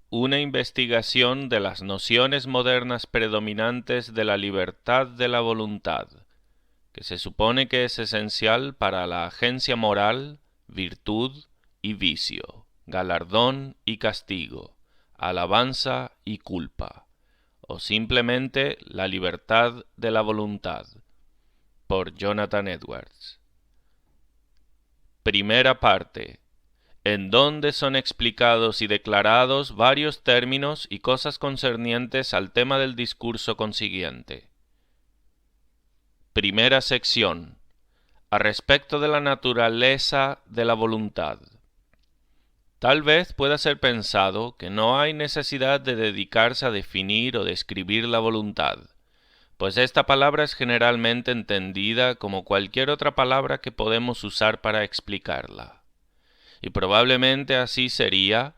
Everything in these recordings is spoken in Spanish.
una investigación de las nociones modernas predominantes de la libertad de la voluntad, que se supone que es esencial para la agencia moral, virtud y vicio, galardón y castigo, alabanza y culpa, o simplemente la libertad de la voluntad, por Jonathan Edwards. Primera parte, en donde son explicados y declarados varios términos y cosas concernientes al tema del discurso consiguiente. Primera sección, a respecto de la naturaleza de la voluntad. Tal vez pueda ser pensado que no hay necesidad de dedicarse a definir o describir la voluntad, pues esta palabra es generalmente entendida como cualquier otra palabra que podemos usar para explicarla. Y probablemente así sería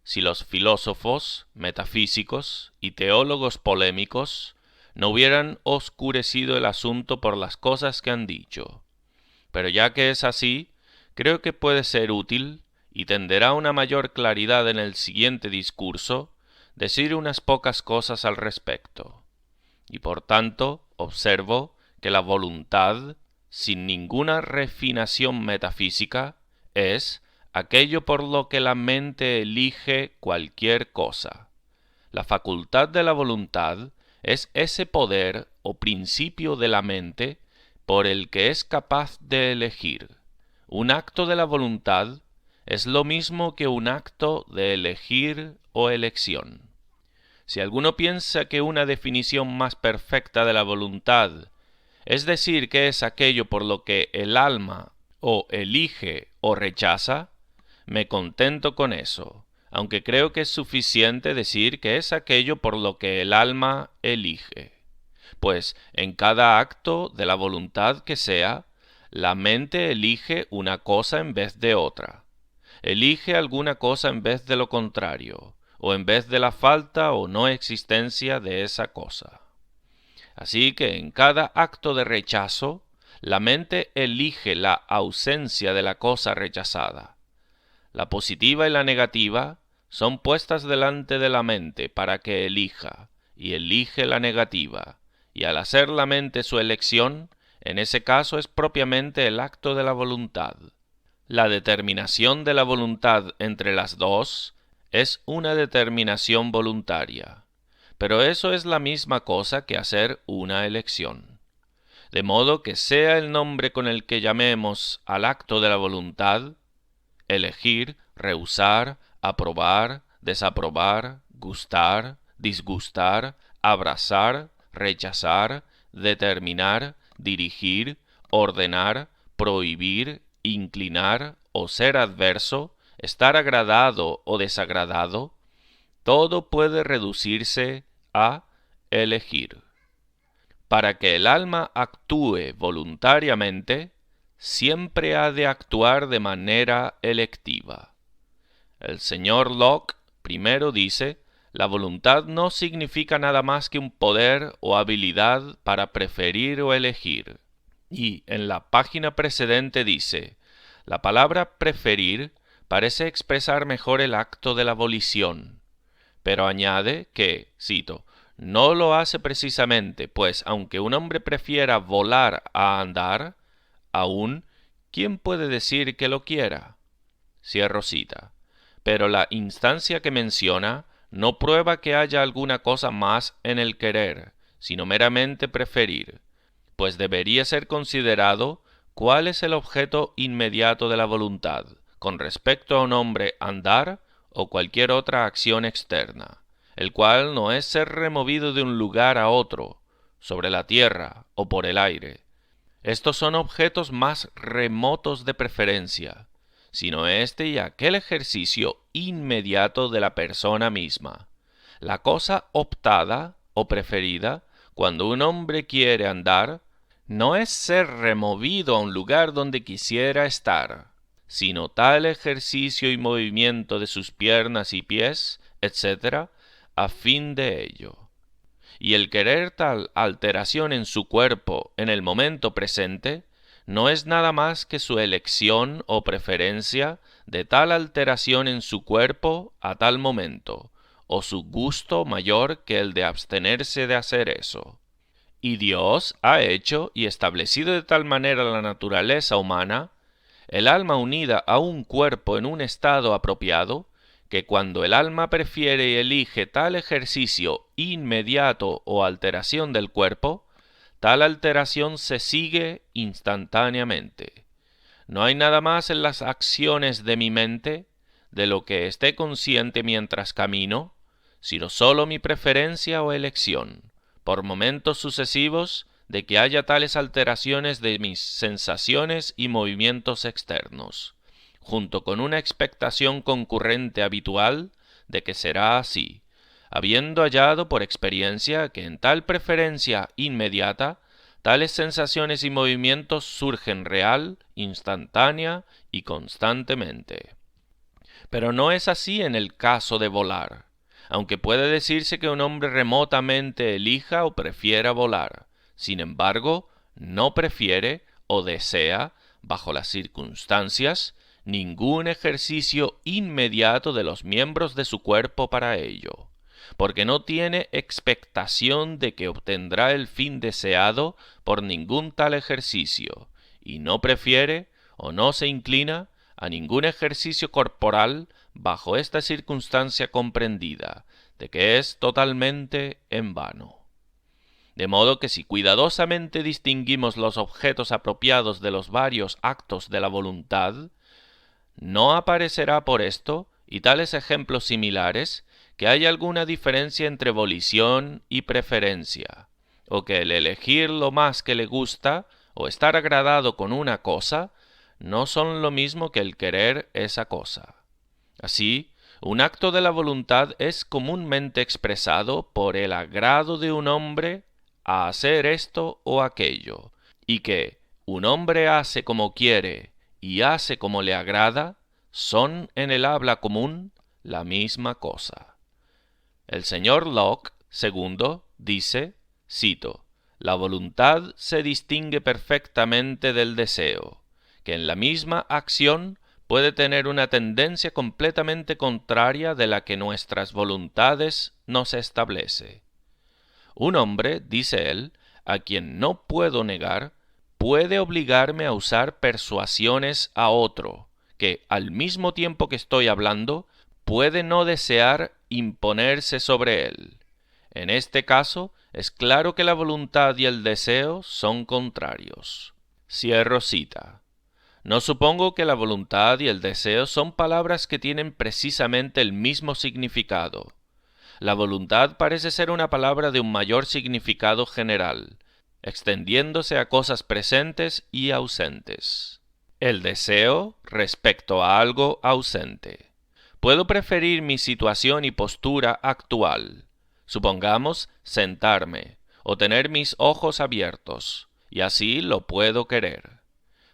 si los filósofos, metafísicos y teólogos polémicos no hubieran oscurecido el asunto por las cosas que han dicho. Pero ya que es así, creo que puede ser útil, y tenderá una mayor claridad en el siguiente discurso, decir unas pocas cosas al respecto. Y por tanto, observo que la voluntad, sin ninguna refinación metafísica, es aquello por lo que la mente elige cualquier cosa. La facultad de la voluntad es ese poder o principio de la mente por el que es capaz de elegir. Un acto de la voluntad es lo mismo que un acto de elegir o elección. Si alguno piensa que una definición más perfecta de la voluntad, es decir, que es aquello por lo que el alma o elige o rechaza, me contento con eso, aunque creo que es suficiente decir que es aquello por lo que el alma elige. Pues en cada acto de la voluntad que sea, la mente elige una cosa en vez de otra. Elige alguna cosa en vez de lo contrario, o en vez de la falta o no existencia de esa cosa. Así que en cada acto de rechazo, la mente elige la ausencia de la cosa rechazada. La positiva y la negativa son puestas delante de la mente para que elija, y elige la negativa, y al hacer la mente su elección, en ese caso es propiamente el acto de la voluntad. La determinación de la voluntad entre las dos es una determinación voluntaria, pero eso es la misma cosa que hacer una elección. De modo que sea el nombre con el que llamemos al acto de la voluntad, elegir, rehusar, aprobar, desaprobar, gustar, disgustar, abrazar, rechazar, determinar, dirigir, ordenar, prohibir, inclinar o ser adverso, estar agradado o desagradado, todo puede reducirse a elegir. Para que el alma actúe voluntariamente, siempre ha de actuar de manera electiva. El señor Locke primero dice, la voluntad no significa nada más que un poder o habilidad para preferir o elegir. Y en la página precedente dice, la palabra preferir parece expresar mejor el acto de la volición, pero añade que, cito, no lo hace precisamente, pues aunque un hombre prefiera volar a andar, aún, ¿quién puede decir que lo quiera? Cierro cita. Pero la instancia que menciona no prueba que haya alguna cosa más en el querer, sino meramente preferir, pues debería ser considerado cuál es el objeto inmediato de la voluntad, con respecto a un hombre andar o cualquier otra acción externa, el cual no es ser removido de un lugar a otro, sobre la tierra o por el aire. Estos son objetos más remotos de preferencia, sino este y aquel ejercicio inmediato de la persona misma. La cosa optada o preferida, cuando un hombre quiere andar, no es ser removido a un lugar donde quisiera estar, sino tal ejercicio y movimiento de sus piernas y pies, etc., a fin de ello. Y el querer tal alteración en su cuerpo en el momento presente, no es nada más que su elección o preferencia de tal alteración en su cuerpo a tal momento, o su gusto mayor que el de abstenerse de hacer eso. Y Dios ha hecho y establecido de tal manera la naturaleza humana, el alma unida a un cuerpo en un estado apropiado, que cuando el alma prefiere y elige tal ejercicio inmediato o alteración del cuerpo, tal alteración se sigue instantáneamente. No hay nada más en las acciones de mi mente, de lo que esté consciente mientras camino, sino sólo mi preferencia o elección, por momentos sucesivos, de que haya tales alteraciones de mis sensaciones y movimientos externos, junto con una expectación concurrente habitual de que será así, habiendo hallado por experiencia que en tal preferencia inmediata, tales sensaciones y movimientos surgen real, instantánea y constantemente. Pero no es así en el caso de volar, aunque puede decirse que un hombre remotamente elija o prefiera volar. Sin embargo, no prefiere o desea, bajo las circunstancias, ningún ejercicio inmediato de los miembros de su cuerpo para ello, porque no tiene expectación de que obtendrá el fin deseado por ningún tal ejercicio, y no prefiere o no se inclina a ningún ejercicio corporal bajo esta circunstancia comprendida, de que es totalmente en vano. De modo que si cuidadosamente distinguimos los objetos apropiados de los varios actos de la voluntad, no aparecerá por esto, y tales ejemplos similares, que haya alguna diferencia entre volición y preferencia, o que el elegir lo más que le gusta, o estar agradado con una cosa, no son lo mismo que el querer esa cosa. Así, un acto de la voluntad es comúnmente expresado por el agrado de un hombre a hacer esto o aquello, y que un hombre hace como quiere y hace como le agrada, son en el habla común la misma cosa. El señor Locke, segundo, dice, cito, «La voluntad se distingue perfectamente del deseo, que en la misma acción puede tener una tendencia completamente contraria de la que nuestras voluntades nos establece. Un hombre, dice él, a quien no puedo negar, puede obligarme a usar persuasiones a otro, que al mismo tiempo que estoy hablando, puede no desear imponerse sobre él. En este caso, es claro que la voluntad y el deseo son contrarios». Cierro cita. No supongo que la voluntad y el deseo son palabras que tienen precisamente el mismo significado. La voluntad parece ser una palabra de un mayor significado general, extendiéndose a cosas presentes y ausentes. El deseo respecto a algo ausente. Puedo preferir mi situación y postura actual, supongamos sentarme, o tener mis ojos abiertos, y así lo puedo querer.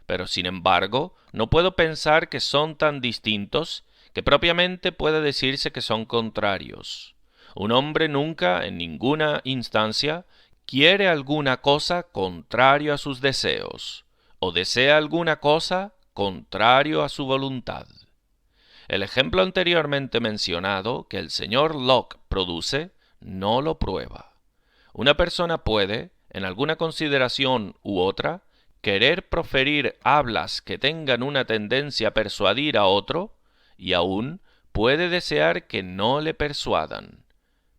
Pero sin embargo, no puedo pensar que son tan distintos que propiamente puede decirse que son contrarios. Un hombre nunca, en ninguna instancia, quiere alguna cosa contrario a sus deseos, o desea alguna cosa contrario a su voluntad. El ejemplo anteriormente mencionado que el señor Locke produce no lo prueba. Una persona puede, en alguna consideración u otra, querer proferir hablas que tengan una tendencia a persuadir a otro, y aún puede desear que no le persuadan.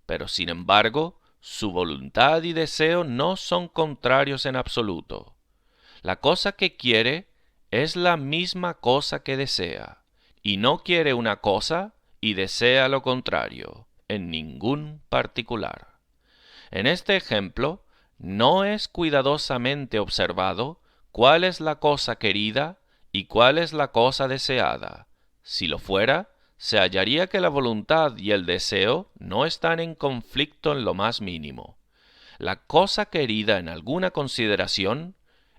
Pero sin embargo, su voluntad y deseo no son contrarios en absoluto. La cosa que quiere es la misma cosa que desea, y no quiere una cosa y desea lo contrario, en ningún particular. En este ejemplo, no es cuidadosamente observado cuál es la cosa querida y cuál es la cosa deseada. Si lo fuera, se hallaría que la voluntad y el deseo no están en conflicto en lo más mínimo. La cosa querida en alguna consideración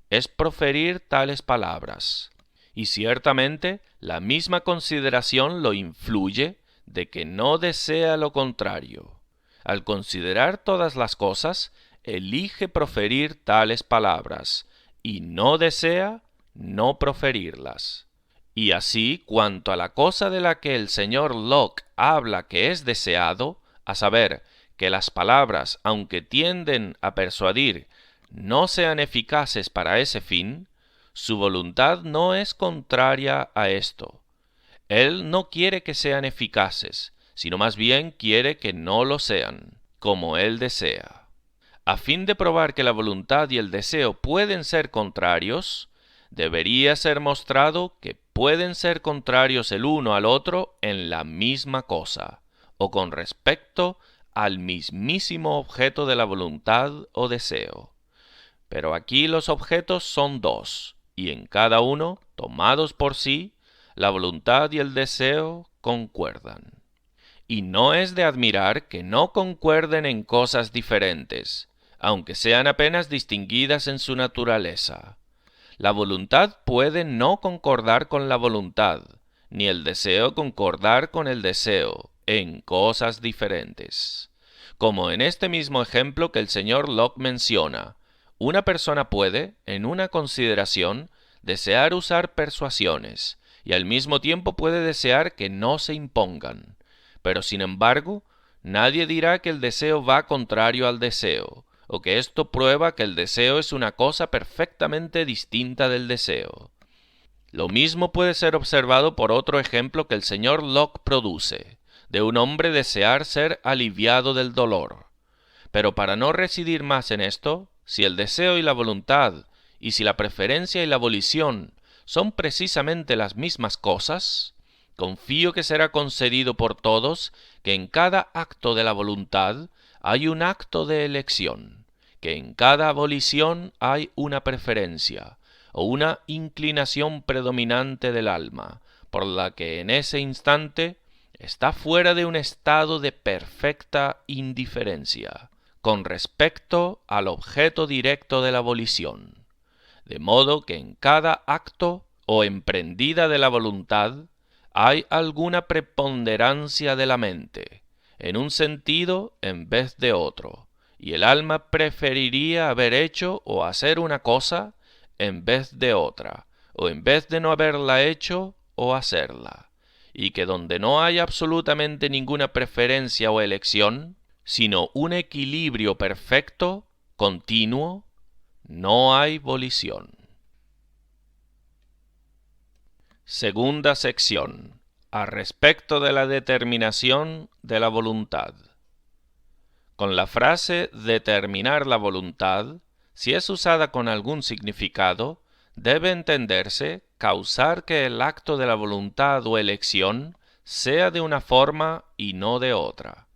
es proferir tales palabras, y ciertamente la misma consideración lo influye de que no desea lo contrario. Al considerar todas las cosas, elige proferir tales palabras, y no desea no proferirlas. Y así, cuanto a la cosa de la que el señor Locke habla que es deseado, a saber, que las palabras, aunque tienden a persuadir, no sean eficaces para ese fin, su voluntad no es contraria a esto. Él no quiere que sean eficaces, sino más bien quiere que no lo sean, como él desea. A fin de probar que la voluntad y el deseo pueden ser contrarios, debería ser mostrado que pueden ser contrarios el uno al otro en la misma cosa, o con respecto al mismísimo objeto de la voluntad o deseo. Pero aquí los objetos son dos, y en cada uno, tomados por sí, la voluntad y el deseo concuerdan. Y no es de admirar que no concuerden en cosas diferentes, aunque sean apenas distinguidas en su naturaleza. La voluntad puede no concordar con la voluntad, ni el deseo concordar con el deseo, en cosas diferentes. Como en este mismo ejemplo que el señor Locke menciona, una persona puede, en una consideración, desear usar persuasiones, y al mismo tiempo puede desear que no se impongan. Pero sin embargo, nadie dirá que el deseo va contrario al deseo, o que esto prueba que el deseo es una cosa perfectamente distinta del deseo. Lo mismo puede ser observado por otro ejemplo que el señor Locke produce, de un hombre desear ser aliviado del dolor. Pero para no residir más en esto, si el deseo y la voluntad, y si la preferencia y la volición son precisamente las mismas cosas, confío que será concedido por todos que en cada acto de la voluntad hay un acto de elección, que en cada volición hay una preferencia o una inclinación predominante del alma, por la que en ese instante está fuera de un estado de perfecta indiferencia con respecto al objeto directo de la volición, de modo que en cada acto o emprendida de la voluntad hay alguna preponderancia de la mente, en un sentido en vez de otro, y el alma preferiría haber hecho o hacer una cosa en vez de otra, o en vez de no haberla hecho o hacerla, y que donde no hay absolutamente ninguna preferencia o elección, sino un equilibrio perfecto, continuo, no hay volición. Segunda sección. A respecto de la determinación de la voluntad. Con la frase determinar la voluntad, si es usada con algún significado, debe entenderse causar que el acto de la voluntad o elección sea de una forma y no de otra.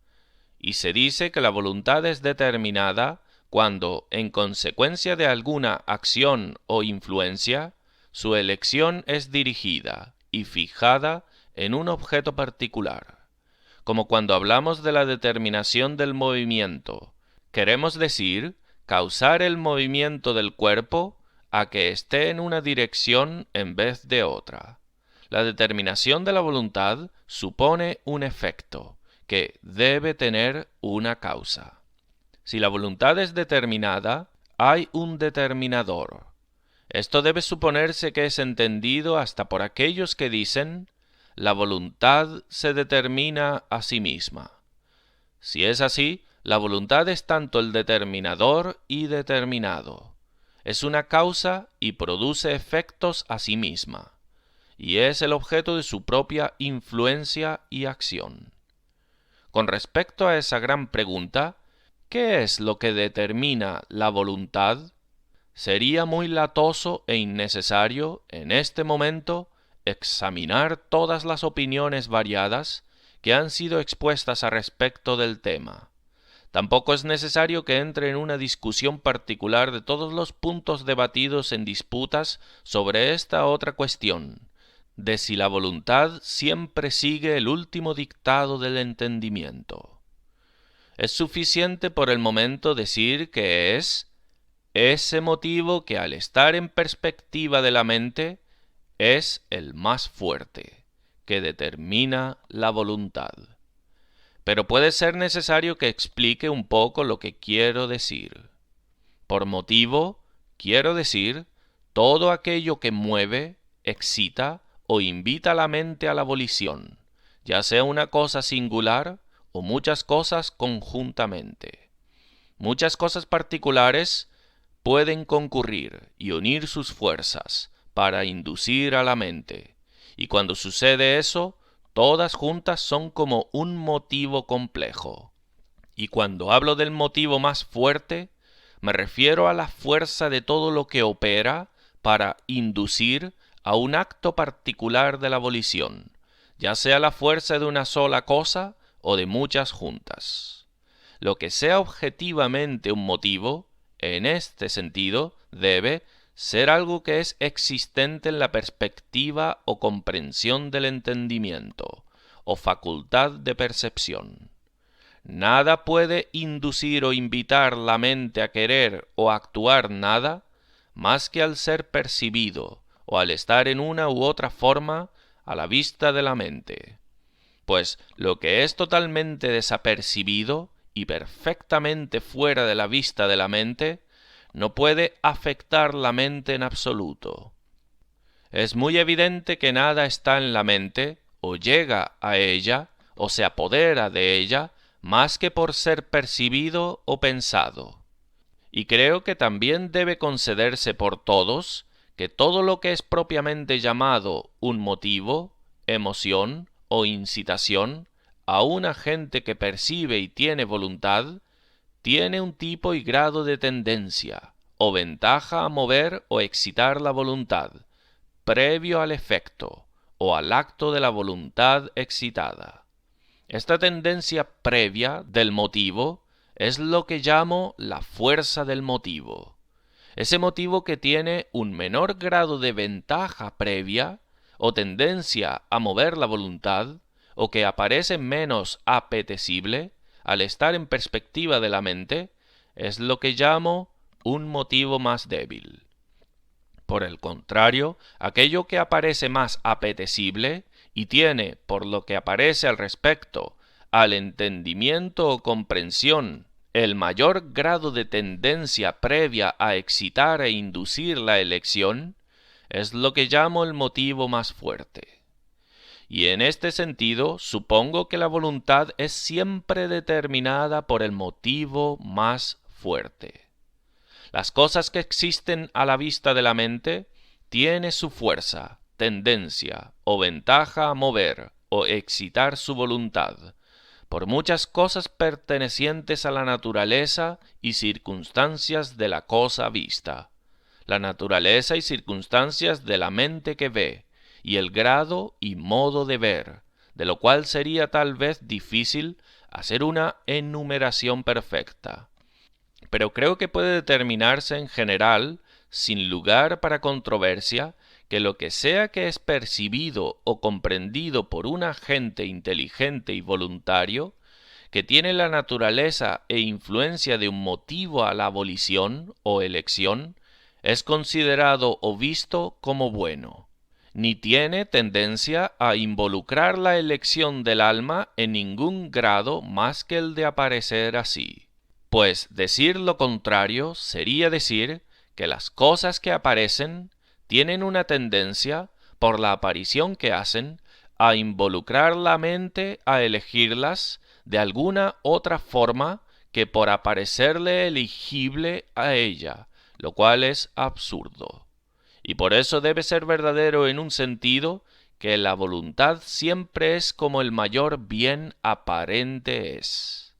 Y se dice que la voluntad es determinada cuando, en consecuencia de alguna acción o influencia, su elección es dirigida y fijada en un objeto particular. Como cuando hablamos de la determinación del movimiento, queremos decir causar el movimiento del cuerpo a que esté en una dirección en vez de otra. La determinación de la voluntad supone un efecto que debe tener una causa. Si la voluntad es determinada, hay un determinador. Esto debe suponerse que es entendido hasta por aquellos que dicen la voluntad se determina a sí misma. Si es así, la voluntad es tanto el determinador y determinado. Es una causa y produce efectos a sí misma, y es el objeto de su propia influencia y acción. Con respecto a esa gran pregunta, ¿qué es lo que determina la voluntad? Sería muy latoso e innecesario en este momento examinar todas las opiniones variadas que han sido expuestas a respecto del tema. Tampoco es necesario que entre en una discusión particular de todos los puntos debatidos en disputas sobre esta otra cuestión, de si la voluntad siempre sigue el último dictado del entendimiento. Es suficiente por el momento decir que es ese motivo que al estar en perspectiva de la mente es el más fuerte, que determina la voluntad. Pero puede ser necesario que explique un poco lo que quiero decir. Por motivo, quiero decir todo aquello que mueve, excita o invita a la mente a la volición, ya sea una cosa singular o muchas cosas conjuntamente. Muchas cosas particulares pueden concurrir y unir sus fuerzas para inducir a la mente, y cuando sucede eso, todas juntas son como un motivo complejo. Y cuando hablo del motivo más fuerte, me refiero a la fuerza de todo lo que opera para inducir a un acto particular de la volición, ya sea la fuerza de una sola cosa o de muchas juntas. Lo que sea objetivamente un motivo, en este sentido, debe ser algo que es existente en la perspectiva o comprensión del entendimiento, o facultad de percepción. Nada puede inducir o invitar la mente a querer o actuar nada más que al ser percibido o al estar en una u otra forma a la vista de la mente. Pues lo que es totalmente desapercibido y perfectamente fuera de la vista de la mente, no puede afectar la mente en absoluto. Es muy evidente que nada está en la mente, o llega a ella, o se apodera de ella, más que por ser percibido o pensado. Y creo que también debe concederse por todos que todo lo que es propiamente llamado un motivo, emoción o incitación a un agente que percibe y tiene voluntad, tiene un tipo y grado de tendencia, o ventaja a mover o excitar la voluntad, previo al efecto, o al acto de la voluntad excitada. Esta tendencia previa del motivo es lo que llamo la fuerza del motivo. Ese motivo que tiene un menor grado de ventaja previa o tendencia a mover la voluntad, o que aparece menos apetecible al estar en perspectiva de la mente, es lo que llamo un motivo más débil. Por el contrario, aquello que aparece más apetecible y tiene, por lo que aparece al respecto, al entendimiento o comprensión, el mayor grado de tendencia previa a excitar e inducir la elección, es lo que llamo el motivo más fuerte. Y en este sentido, supongo que la voluntad es siempre determinada por el motivo más fuerte. Las cosas que existen a la vista de la mente tienen su fuerza, tendencia o ventaja a mover o excitar su voluntad, por muchas cosas pertenecientes a la naturaleza y circunstancias de la cosa vista, la naturaleza y circunstancias de la mente que ve, y el grado y modo de ver, de lo cual sería tal vez difícil hacer una enumeración perfecta. Pero creo que puede determinarse en general, sin lugar para controversia, que lo que sea que es percibido o comprendido por un agente inteligente y voluntario, que tiene la naturaleza e influencia de un motivo a la volición o elección, es considerado o visto como bueno, ni tiene tendencia a involucrar la elección del alma en ningún grado más que el de aparecer así. Pues decir lo contrario sería decir que las cosas que aparecen tienen una tendencia, por la aparición que hacen, a involucrar la mente a elegirlas de alguna otra forma que por aparecerle elegible a ella, lo cual es absurdo. Y por eso debe ser verdadero en un sentido que la voluntad siempre es como el mayor bien aparente es.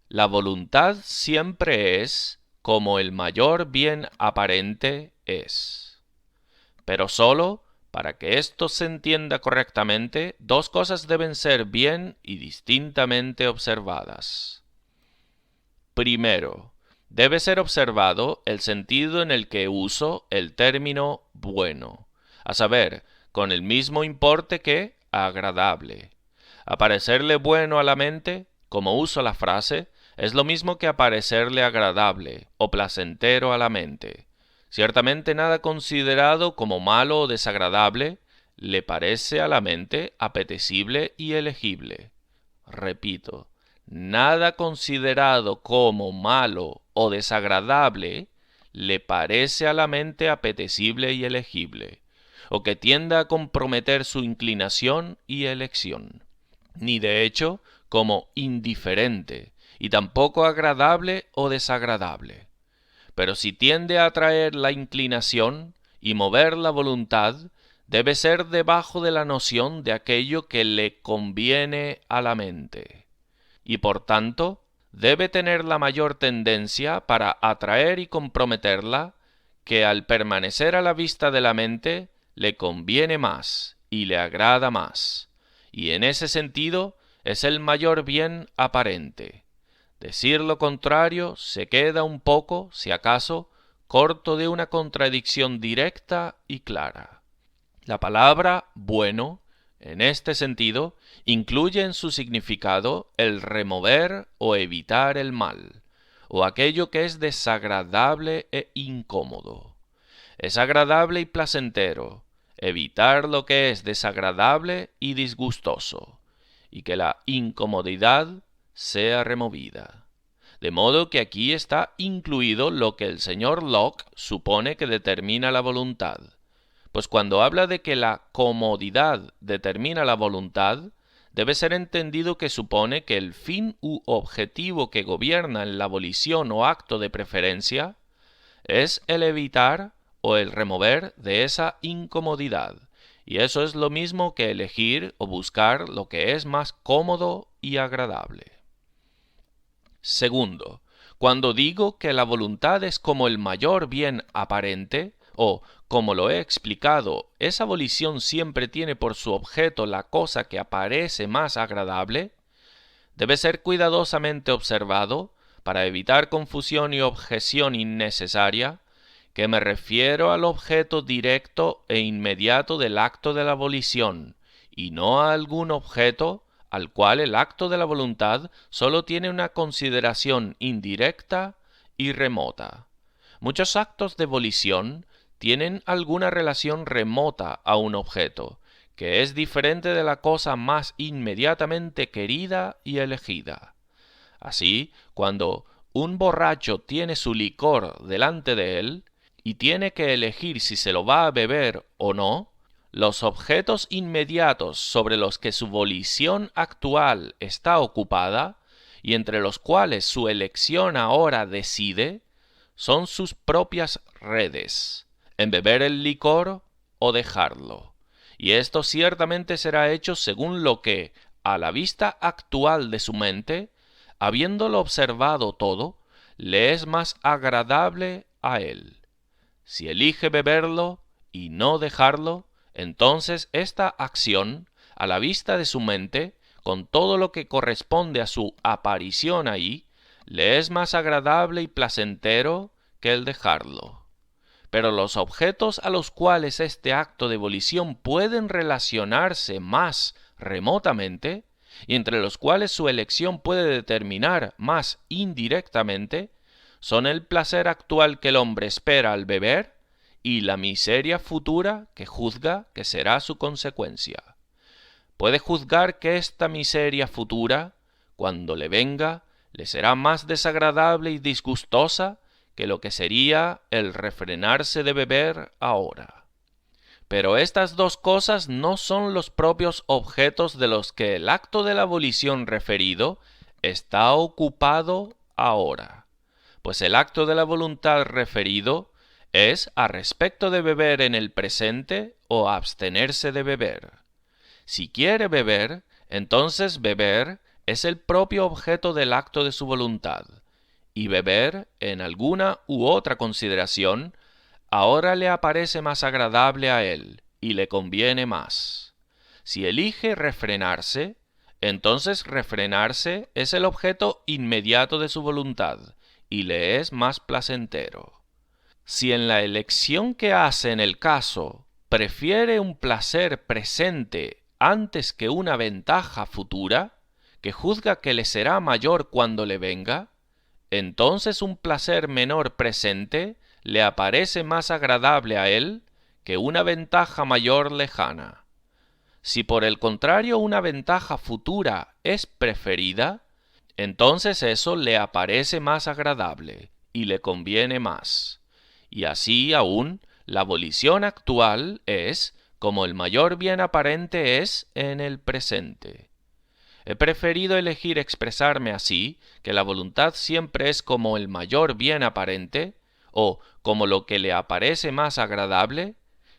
La voluntad siempre es como el mayor bien aparente es. Pero solo, para que esto se entienda correctamente, dos cosas deben ser bien y distintamente observadas. Primero, debe ser observado el sentido en el que uso el término bueno, a saber, con el mismo importe que agradable. Aparecerle bueno a la mente, como uso la frase, es lo mismo que aparecerle agradable o placentero a la mente. Ciertamente nada considerado como malo o desagradable le parece a la mente apetecible y elegible. Repito, nada considerado como malo o desagradable le parece a la mente apetecible y elegible, o que tienda a comprometer su inclinación y elección. Ni de hecho como indiferente, y tampoco agradable o desagradable. Pero si tiende a atraer la inclinación y mover la voluntad, debe ser debajo de la noción de aquello que le conviene a la mente, y por tanto debe tener la mayor tendencia para atraer y comprometerla, que al permanecer a la vista de la mente le conviene más y le agrada más, y en ese sentido es el mayor bien aparente. Decir lo contrario se queda un poco, si acaso, corto de una contradicción directa y clara. La palabra bueno, en este sentido, incluye en su significado el remover o evitar el mal, o aquello que es desagradable e incómodo. Es agradable y placentero evitar lo que es desagradable y disgustoso, y que la incomodidad sea removida. De modo que aquí está incluido lo que el señor Locke supone que determina la voluntad. Pues cuando habla de que la comodidad determina la voluntad, debe ser entendido que supone que el fin u objetivo que gobierna en la volición o acto de preferencia es el evitar o el remover de esa incomodidad, y eso es lo mismo que elegir o buscar lo que es más cómodo y agradable. Segundo, cuando digo que la voluntad es como el mayor bien aparente, o, como lo he explicado, esa volición siempre tiene por su objeto la cosa que aparece más agradable, debe ser cuidadosamente observado, para evitar confusión y objeción innecesaria, que me refiero al objeto directo e inmediato del acto de la volición, y no a algún objeto al cual el acto de la voluntad sólo tiene una consideración indirecta y remota. Muchos actos de volición tienen alguna relación remota a un objeto, que es diferente de la cosa más inmediatamente querida y elegida. Así, cuando un borracho tiene su licor delante de él, y tiene que elegir si se lo va a beber o no, los objetos inmediatos sobre los que su volición actual está ocupada, y entre los cuales su elección ahora decide, son sus propias redes, en beber el licor o dejarlo. Y esto ciertamente será hecho según lo que, a la vista actual de su mente, habiéndolo observado todo, le es más agradable a él. Si elige beberlo y no dejarlo, entonces esta acción, a la vista de su mente, con todo lo que corresponde a su aparición ahí, le es más agradable y placentero que el dejarlo. Pero los objetos a los cuales este acto de volición pueden relacionarse más remotamente, y entre los cuales su elección puede determinar más indirectamente, son el placer actual que el hombre espera al beber y la miseria futura que juzga que será su consecuencia. Puede juzgar que esta miseria futura, cuando le venga, le será más desagradable y disgustosa que lo que sería el refrenarse de beber ahora. Pero estas dos cosas no son los propios objetos de los que el acto de la volición referido está ocupado ahora, pues el acto de la voluntad referido es a respecto de beber en el presente o abstenerse de beber. Si quiere beber, entonces beber es el propio objeto del acto de su voluntad, y beber, en alguna u otra consideración, ahora le aparece más agradable a él, y le conviene más. Si elige refrenarse, entonces refrenarse es el objeto inmediato de su voluntad, y le es más placentero. Si en la elección que hace en el caso prefiere un placer presente antes que una ventaja futura, que juzga que le será mayor cuando le venga, entonces un placer menor presente le aparece más agradable a él que una ventaja mayor lejana. Si por el contrario una ventaja futura es preferida, entonces eso le aparece más agradable y le conviene más. Y así aún la volición actual es como el mayor bien aparente es en el presente. He preferido elegir expresarme así, que la voluntad siempre es como el mayor bien aparente, o como lo que le aparece más agradable,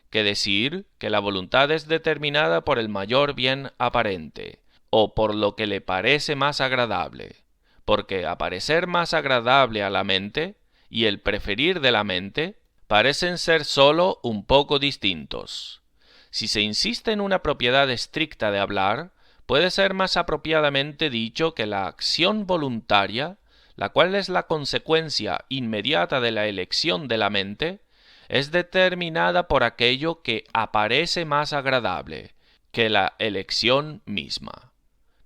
que decir que la voluntad es determinada por el mayor bien aparente, o por lo que le parece más agradable, porque aparecer más agradable a la mente y el preferir de la mente parecen ser sólo un poco distintos. Si se insiste en una propiedad estricta de hablar, puede ser más apropiadamente dicho que la acción voluntaria, la cual es la consecuencia inmediata de la elección de la mente, es determinada por aquello que aparece más agradable que la elección misma.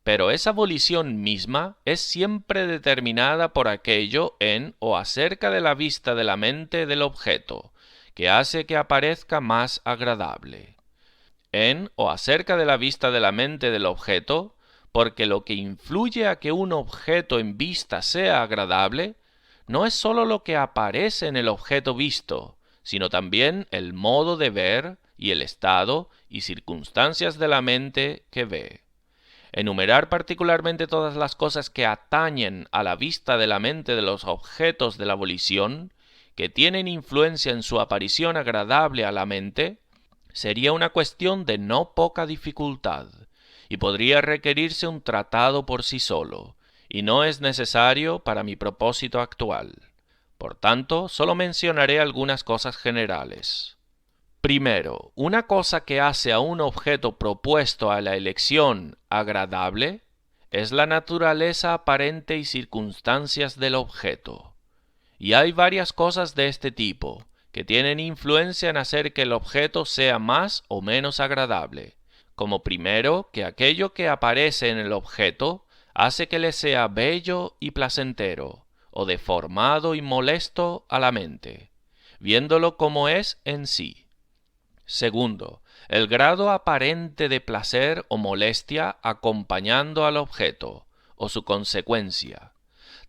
Pero esa volición misma es siempre determinada por aquello en o acerca de la vista de la mente del objeto, que hace que aparezca más agradable. En o acerca de la vista de la mente del objeto, porque lo que influye a que un objeto en vista sea agradable, no es sólo lo que aparece en el objeto visto, sino también el modo de ver y el estado y circunstancias de la mente que ve. Enumerar particularmente todas las cosas que atañen a la vista de la mente de los objetos de la volición, que tienen influencia en su aparición agradable a la mente, sería una cuestión de no poca dificultad, y podría requerirse un tratado por sí solo, y no es necesario para mi propósito actual. Por tanto, solo mencionaré algunas cosas generales. Primero, una cosa que hace a un objeto propuesto a la elección agradable es la naturaleza aparente y circunstancias del objeto. Y hay varias cosas de este tipo, que tienen influencia en hacer que el objeto sea más o menos agradable, como primero que aquello que aparece en el objeto hace que le sea bello y placentero, o deformado y molesto a la mente, viéndolo como es en sí. Segundo, el grado aparente de placer o molestia acompañando al objeto, o su consecuencia.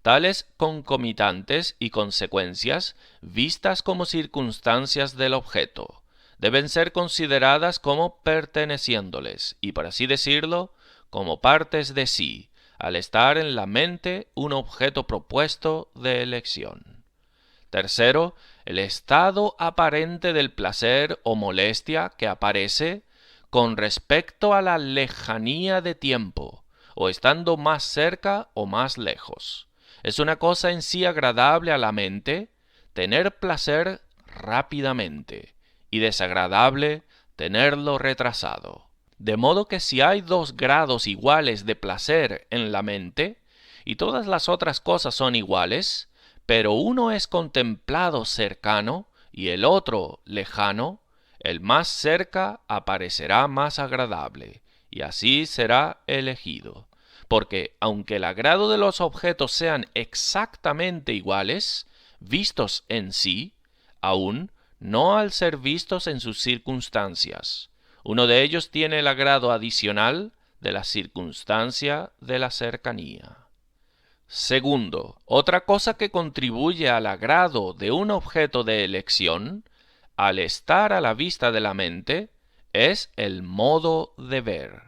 Tales concomitantes y consecuencias, vistas como circunstancias del objeto, deben ser consideradas como perteneciéndoles, y por así decirlo, como partes de sí, al estar en la mente un objeto propuesto de elección. Tercero, el estado aparente del placer o molestia que aparece con respecto a la lejanía de tiempo, o estando más cerca o más lejos. Es una cosa en sí agradable a la mente tener placer rápidamente y desagradable tenerlo retrasado. De modo que si hay dos grados iguales de placer en la mente, y todas las otras cosas son iguales, pero uno es contemplado cercano y el otro lejano, el más cerca aparecerá más agradable, y así será elegido. Porque aunque el agrado de los objetos sean exactamente iguales, vistos en sí, aún no al ser vistos en sus circunstancias. Uno de ellos tiene el agrado adicional de la circunstancia de la cercanía. Segundo, otra cosa que contribuye al agrado de un objeto de elección, al estar a la vista de la mente, es el modo de ver.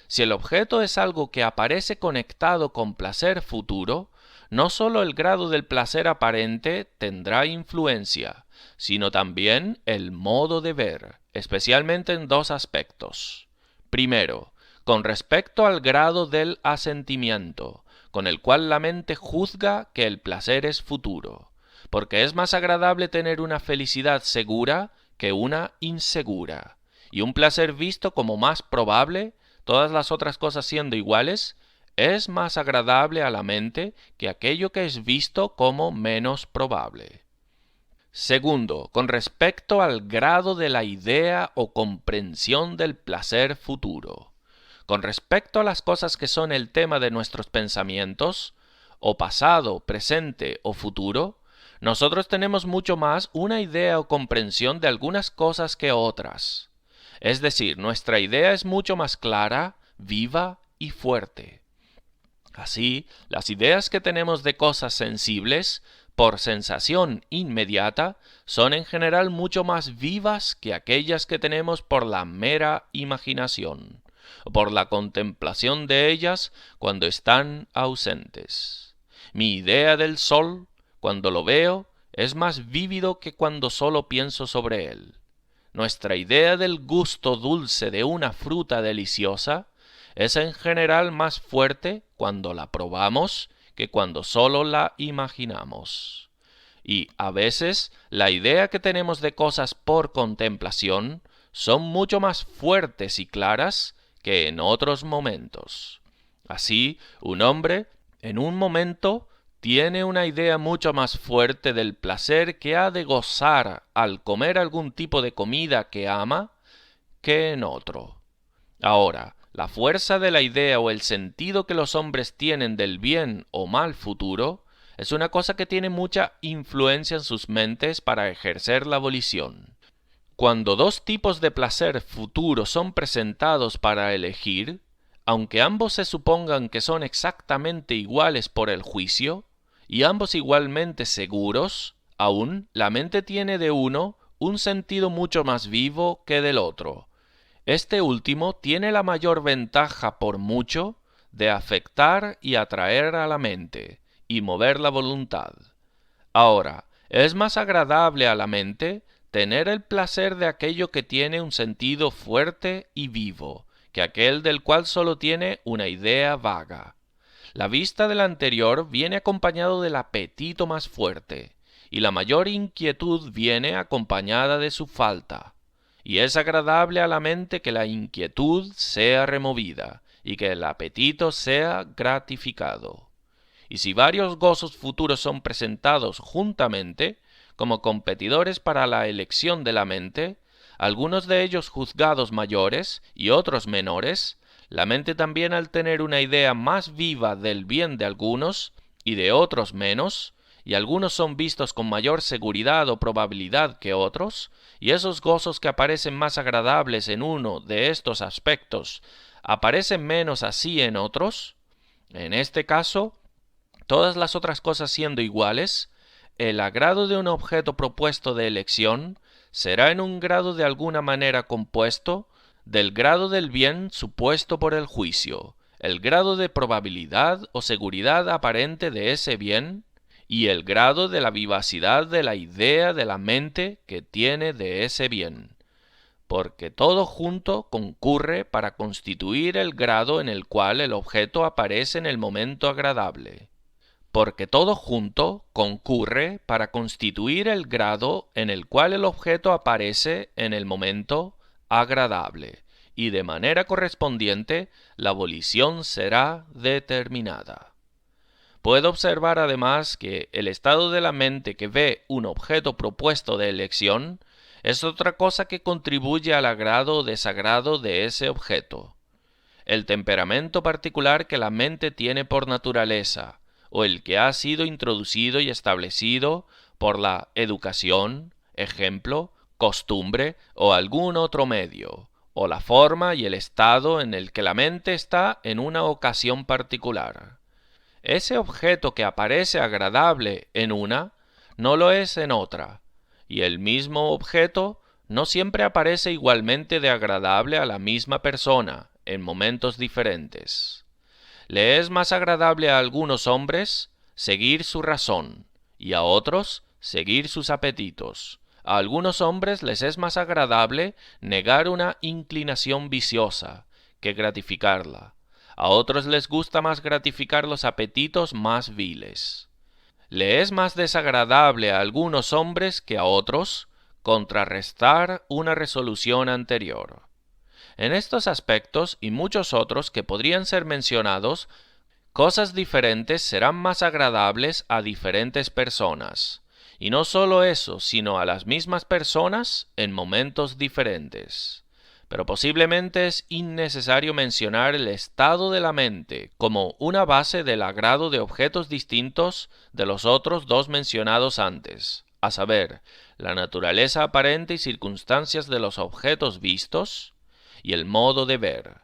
Si el objeto es algo que aparece conectado con placer futuro, no sólo el grado del placer aparente tendrá influencia, sino también el modo de ver, especialmente en dos aspectos. Primero, con respecto al grado del asentimiento, con el cual la mente juzga que el placer es futuro, porque es más agradable tener una felicidad segura que una insegura, y un placer visto como más probable, todas las otras cosas siendo iguales, es más agradable a la mente que aquello que es visto como menos probable. Segundo, con respecto al grado de la idea o comprensión del placer futuro. Con respecto a las cosas que son el tema de nuestros pensamientos, o pasado, presente o futuro, nosotros tenemos mucho más una idea o comprensión de algunas cosas que otras. Es decir, nuestra idea es mucho más clara, viva y fuerte. Así, las ideas que tenemos de cosas sensibles, por sensación inmediata, son en general mucho más vivas que aquellas que tenemos por la mera imaginación, o por la contemplación de ellas cuando están ausentes. Mi idea del sol, cuando lo veo, es más vívido que cuando solo pienso sobre él. Nuestra idea del gusto dulce de una fruta deliciosa es en general más fuerte cuando la probamos que cuando solo la imaginamos. Y a veces la idea que tenemos de cosas por contemplación son mucho más fuertes y claras que en otros momentos. Así, un hombre, en un momento, tiene una idea mucho más fuerte del placer que ha de gozar al comer algún tipo de comida que ama que en otro. Ahora, la fuerza de la idea o el sentido que los hombres tienen del bien o mal futuro es una cosa que tiene mucha influencia en sus mentes para ejercer la volición. Cuando dos tipos de placer futuro son presentados para elegir, aunque ambos se supongan que son exactamente iguales por el juicio, y ambos igualmente seguros, aún la mente tiene de uno un sentido mucho más vivo que del otro. Este último tiene la mayor ventaja por mucho de afectar y atraer a la mente y mover la voluntad. Ahora, es más agradable a la mente tener el placer de aquello que tiene un sentido fuerte y vivo, que aquel del cual solo tiene una idea vaga. La vista del anterior viene acompañado del apetito más fuerte, y la mayor inquietud viene acompañada de su falta. Y es agradable a la mente que la inquietud sea removida, y que el apetito sea gratificado. Y si varios gozos futuros son presentados juntamente, como competidores para la elección de la mente, algunos de ellos juzgados mayores y otros menores, la mente también al tener una idea más viva del bien de algunos y de otros menos, y algunos son vistos con mayor seguridad o probabilidad que otros, y esos gozos que aparecen más agradables en uno de estos aspectos aparecen menos así en otros, en este caso, todas las otras cosas siendo iguales, el agrado de un objeto propuesto de elección será en un grado de alguna manera compuesto del grado del bien supuesto por el juicio, el grado de probabilidad o seguridad aparente de ese bien, y el grado de la vivacidad de la idea de la mente que tiene de ese bien, porque todo junto concurre para constituir el grado en el cual el objeto aparece en el momento agradable. Porque todo junto concurre para constituir el grado en el cual el objeto aparece en el momento agradable, y de manera correspondiente la volición será determinada. Puedo observar además que el estado de la mente que ve un objeto propuesto de elección es otra cosa que contribuye al agrado o desagrado de ese objeto. El temperamento particular que la mente tiene por naturaleza, o el que ha sido introducido y establecido por la educación, ejemplo, costumbre o algún otro medio, o la forma y el estado en el que la mente está en una ocasión particular. Ese objeto que aparece agradable en una, no lo es en otra, y el mismo objeto no siempre aparece igualmente de agradable a la misma persona en momentos diferentes. Le es más agradable a algunos hombres seguir su razón, y a otros seguir sus apetitos. A algunos hombres les es más agradable negar una inclinación viciosa que gratificarla. A otros les gusta más gratificar los apetitos más viles. Le es más desagradable a algunos hombres que a otros contrarrestar una resolución anterior. En estos aspectos y muchos otros que podrían ser mencionados, cosas diferentes serán más agradables a diferentes personas. Y no solo eso, sino a las mismas personas en momentos diferentes. Pero posiblemente es innecesario mencionar el estado de la mente como una base del agrado de objetos distintos de los otros dos mencionados antes, a saber, la naturaleza aparente y circunstancias de los objetos vistos, y el modo de ver.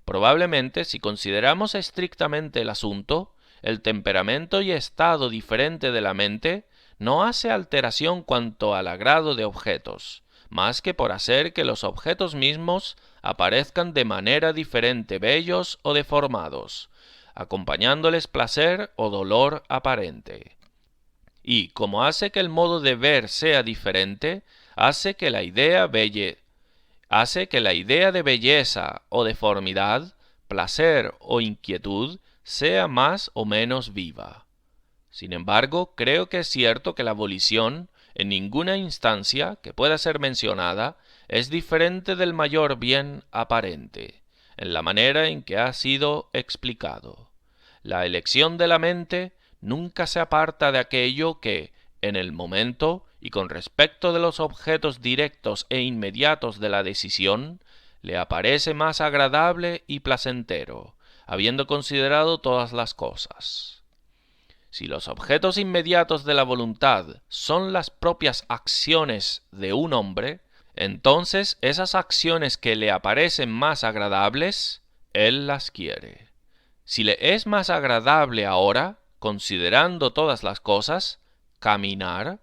Probablemente, si consideramos estrictamente el asunto, el temperamento y estado diferente de la mente no hace alteración cuanto al agrado de objetos, más que por hacer que los objetos mismos aparezcan de manera diferente bellos o deformados, acompañándoles placer o dolor aparente. Y como hace que el modo de ver sea diferente, hace que la idea de belleza o deformidad, placer o inquietud sea más o menos viva. Sin embargo, creo que es cierto que la volición, en ninguna instancia que pueda ser mencionada, es diferente del mayor bien aparente, en la manera en que ha sido explicado. La elección de la mente nunca se aparta de aquello que, en el momento y con respecto de los objetos directos e inmediatos de la decisión, le aparece más agradable y placentero, habiendo considerado todas las cosas. Si los objetos inmediatos de la voluntad son las propias acciones de un hombre, entonces esas acciones que le aparecen más agradables, él las quiere. Si le es más agradable ahora, considerando todas las cosas, caminar,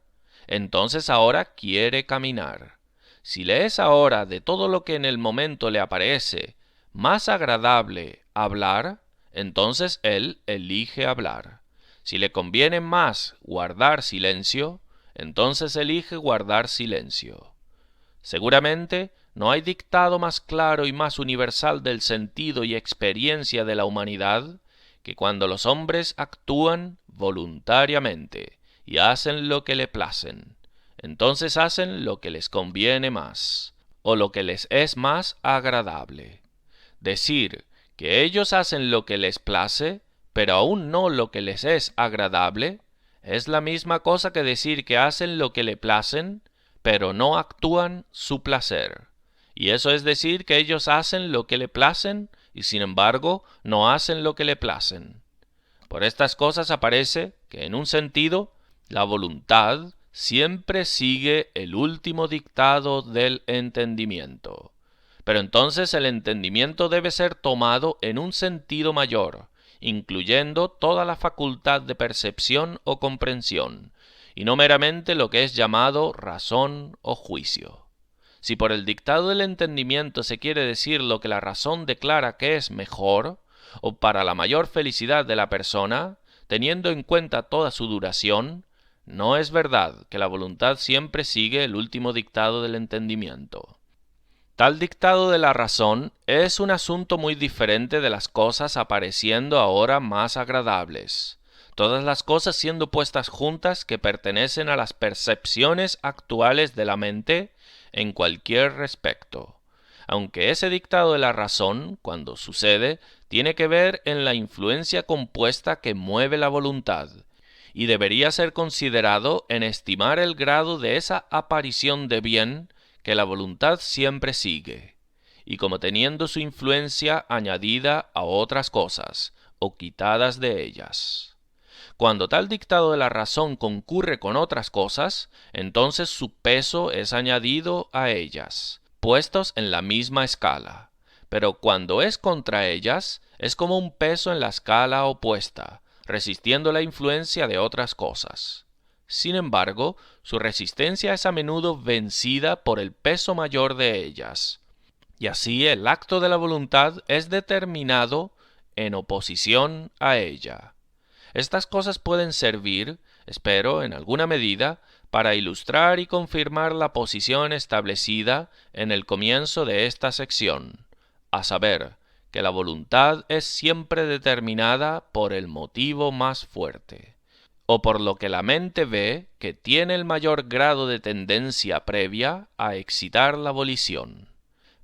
entonces ahora quiere caminar. Si le es ahora de todo lo que en el momento le aparece más agradable hablar, entonces él elige hablar. Si le conviene más guardar silencio, entonces elige guardar silencio. Seguramente no hay dictado más claro y más universal del sentido y experiencia de la humanidad que cuando los hombres actúan voluntariamente y hacen lo que le placen, entonces hacen lo que les conviene más, o lo que les es más agradable. Decir que ellos hacen lo que les place, pero aún no lo que les es agradable, es la misma cosa que decir que hacen lo que le placen, pero no actúan su placer. Y eso es decir que ellos hacen lo que le placen y sin embargo no hacen lo que le placen. Por estas cosas aparece que en un sentido la voluntad siempre sigue el último dictado del entendimiento. Pero entonces el entendimiento debe ser tomado en un sentido mayor, incluyendo toda la facultad de percepción o comprensión, y no meramente lo que es llamado razón o juicio. Si por el dictado del entendimiento se quiere decir lo que la razón declara que es mejor, o para la mayor felicidad de la persona, teniendo en cuenta toda su duración, no es verdad que la voluntad siempre sigue el último dictado del entendimiento. Tal dictado de la razón es un asunto muy diferente de las cosas apareciendo ahora más agradables. Todas las cosas siendo puestas juntas que pertenecen a las percepciones actuales de la mente en cualquier respecto. Aunque ese dictado de la razón, cuando sucede, tiene que ver en la influencia compuesta que mueve la voluntad, y debería ser considerado en estimar el grado de esa aparición de bien que la voluntad siempre sigue, y como teniendo su influencia añadida a otras cosas, o quitadas de ellas. Cuando tal dictado de la razón concurre con otras cosas, entonces su peso es añadido a ellas, puestos en la misma escala. Pero cuando es contra ellas, es como un peso en la escala opuesta, resistiendo la influencia de otras cosas. Sin embargo, su resistencia es a menudo vencida por el peso mayor de ellas, y así el acto de la voluntad es determinado en oposición a ella. Estas cosas pueden servir, espero, en alguna medida, para ilustrar y confirmar la posición establecida en el comienzo de esta sección, a saber, que la voluntad es siempre determinada por el motivo más fuerte, o por lo que la mente ve que tiene el mayor grado de tendencia previa a excitar la volición.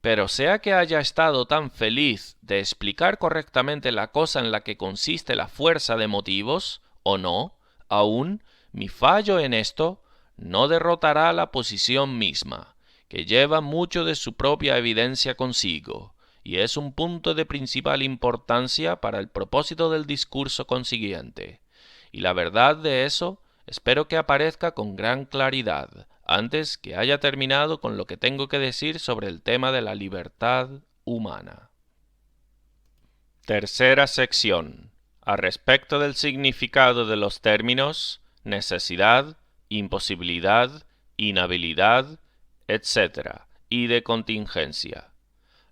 Pero sea que haya estado tan feliz de explicar correctamente la cosa en la que consiste la fuerza de motivos, o no, aún mi fallo en esto no derrotará la posición misma, que lleva mucho de su propia evidencia consigo, y es un punto de principal importancia para el propósito del discurso consiguiente. Y la verdad de eso espero que aparezca con gran claridad, antes que haya terminado con lo que tengo que decir sobre el tema de la libertad humana. Tercera sección. A respecto del significado de los términos necesidad, imposibilidad, inhabilidad, etc., y de contingencia.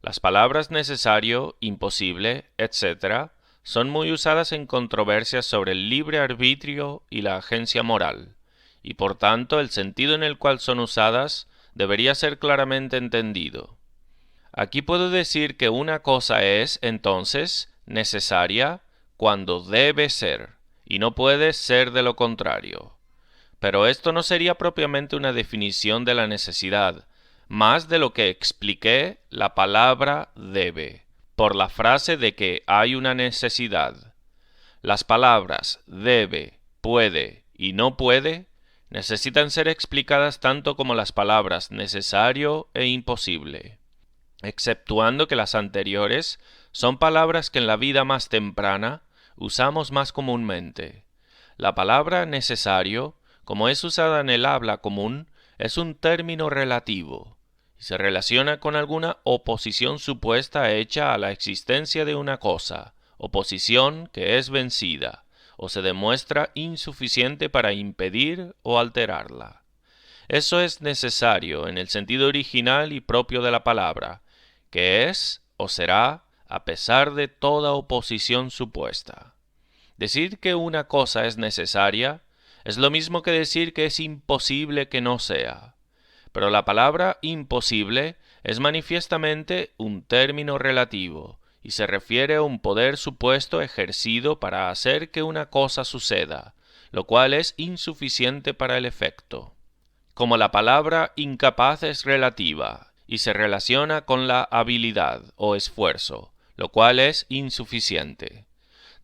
Las palabras necesario, imposible, etc., son muy usadas en controversias sobre el libre arbitrio y la agencia moral, y por tanto el sentido en el cual son usadas debería ser claramente entendido. Aquí puedo decir que una cosa es, entonces, necesaria cuando debe ser, y no puede ser de lo contrario. Pero esto no sería propiamente una definición de la necesidad, más de lo que expliqué la palabra debe, por la frase de que hay una necesidad. Las palabras debe, puede y no puede necesitan ser explicadas tanto como las palabras necesario e imposible, exceptuando que las anteriores son palabras que en la vida más temprana usamos más comúnmente. La palabra necesario, como es usada en el habla común, es un término relativo y se relaciona con alguna oposición supuesta hecha a la existencia de una cosa, oposición que es vencida, o se demuestra insuficiente para impedir o alterarla. Eso es necesario en el sentido original y propio de la palabra, que es o será a pesar de toda oposición supuesta. Decir que una cosa es necesaria es lo mismo que decir que es imposible que no sea. Pero la palabra imposible es manifiestamente un término relativo y se refiere a un poder supuesto ejercido para hacer que una cosa suceda, lo cual es insuficiente para el efecto. Como la palabra incapaz es relativa y se relaciona con la habilidad o esfuerzo, lo cual es insuficiente.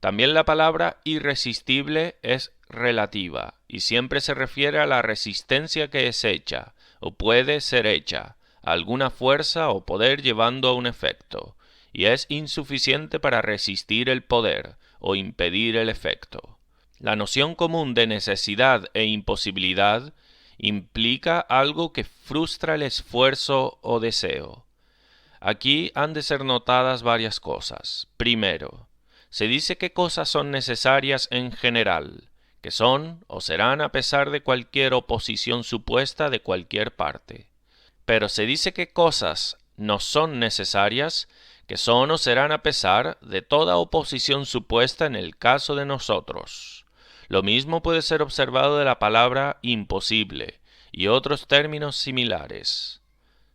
También la palabra irresistible es relativa y siempre se refiere a la resistencia que es hecha o puede ser hecha, a alguna fuerza o poder llevando a un efecto, y es insuficiente para resistir el poder o impedir el efecto. La noción común de necesidad e imposibilidad implica algo que frustra el esfuerzo o deseo. Aquí han de ser notadas varias cosas. Primero, se dice que cosas son necesarias en general, que son o serán a pesar de cualquier oposición supuesta de cualquier parte. Pero se dice que cosas no son necesarias, que son o serán a pesar de toda oposición supuesta en el caso de nosotros. Lo mismo puede ser observado de la palabra imposible y otros términos similares.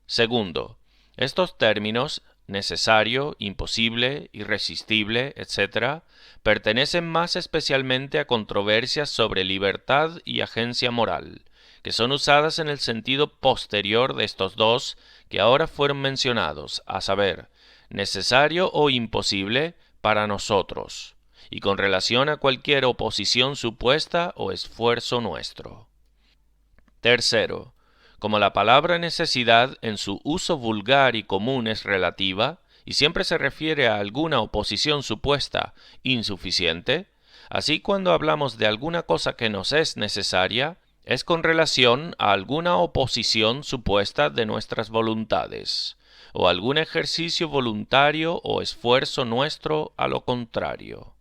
Segundo, estos términos, necesario, imposible, irresistible, etc., pertenecen más especialmente a controversias sobre libertad y agencia moral, que son usadas en el sentido posterior de estos dos que ahora fueron mencionados, a saber, necesario o imposible para nosotros, y con relación a cualquier oposición supuesta o esfuerzo nuestro. Tercero, como la palabra necesidad en su uso vulgar y común es relativa, y siempre se refiere a alguna oposición supuesta insuficiente, así cuando hablamos de alguna cosa que nos es necesaria, es con relación a alguna oposición supuesta de nuestras voluntades, o algún ejercicio voluntario o esfuerzo nuestro a lo contrario.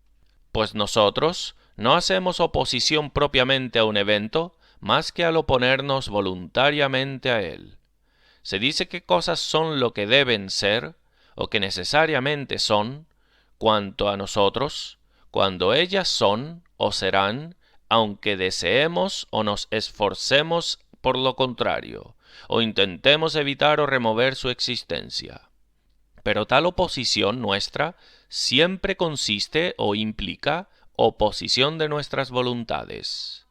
Pues nosotros no hacemos oposición propiamente a un evento, más que al oponernos voluntariamente a él. Se dice que cosas son lo que deben ser, o que necesariamente son, cuanto a nosotros, cuando ellas son o serán, aunque deseemos o nos esforcemos por lo contrario, o intentemos evitar o remover su existencia. Pero tal oposición nuestra siempre consiste o implica oposición de nuestras voluntades.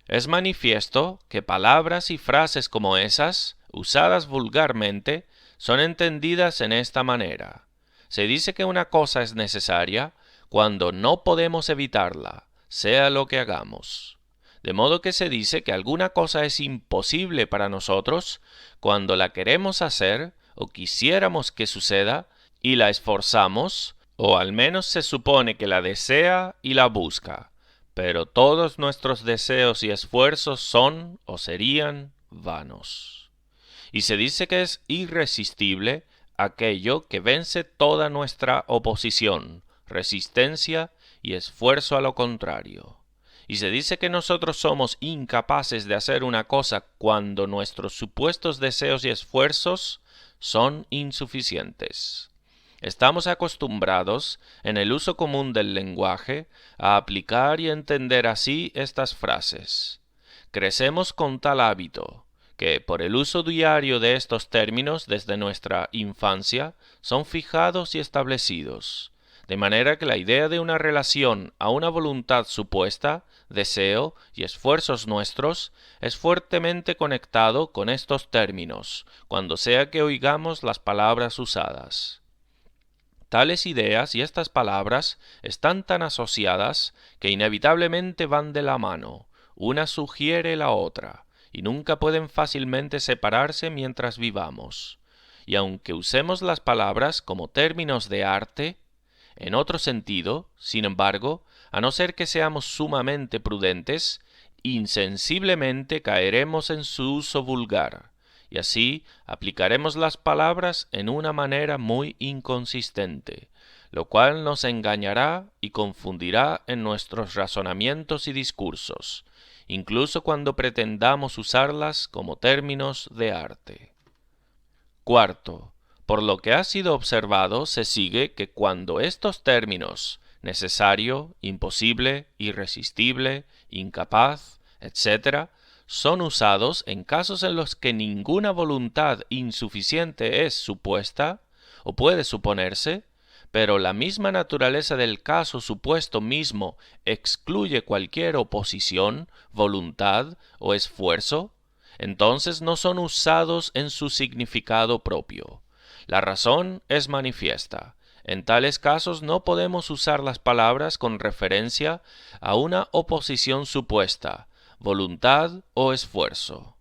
Es manifiesto que palabras y frases como esas, usadas vulgarmente, son entendidas en esta manera. Se dice que una cosa es necesaria cuando no podemos evitarla, sea lo que hagamos. De modo que se dice que alguna cosa es imposible para nosotros cuando la queremos hacer o quisiéramos que suceda y la esforzamos, o al menos se supone que la desea y la busca. Pero todos nuestros deseos y esfuerzos son o serían vanos. Y se dice que es irresistible aquello que vence toda nuestra oposición, resistencia y esfuerzo a lo contrario. y se dice que nosotros somos incapaces de hacer una cosa cuando nuestros supuestos deseos y esfuerzos son insuficientes. Estamos acostumbrados, en el uso común del lenguaje, a aplicar y entender así estas frases. Crecemos con tal hábito, que por el uso diario de estos términos desde nuestra infancia son fijados y establecidos, de manera que la idea de una relación a una voluntad supuesta, deseo y esfuerzos nuestros es fuertemente conectado con estos términos, cuando sea que oigamos las palabras usadas. Tales ideas y estas palabras están tan asociadas que inevitablemente van de la mano, una sugiere la otra, y nunca pueden fácilmente separarse mientras vivamos. Y aunque usemos las palabras como términos de arte, en otro sentido, sin embargo, a no ser que seamos sumamente prudentes, insensiblemente caeremos en su uso vulgar, y así aplicaremos las palabras en una manera muy inconsistente, lo cual nos engañará y confundirá en nuestros razonamientos y discursos, incluso cuando pretendamos usarlas como términos de arte. Cuarto, por lo que ha sido observado, se sigue que cuando estos términos necesario, imposible, irresistible, incapaz, etc., son usados en casos en los que ninguna voluntad insuficiente es supuesta o puede suponerse, pero la misma naturaleza del caso supuesto mismo excluye cualquier oposición, voluntad o esfuerzo, entonces no son usados en su significado propio. La razón es manifiesta. En tales casos no podemos usar las palabras con referencia a una oposición supuesta, voluntad o esfuerzo.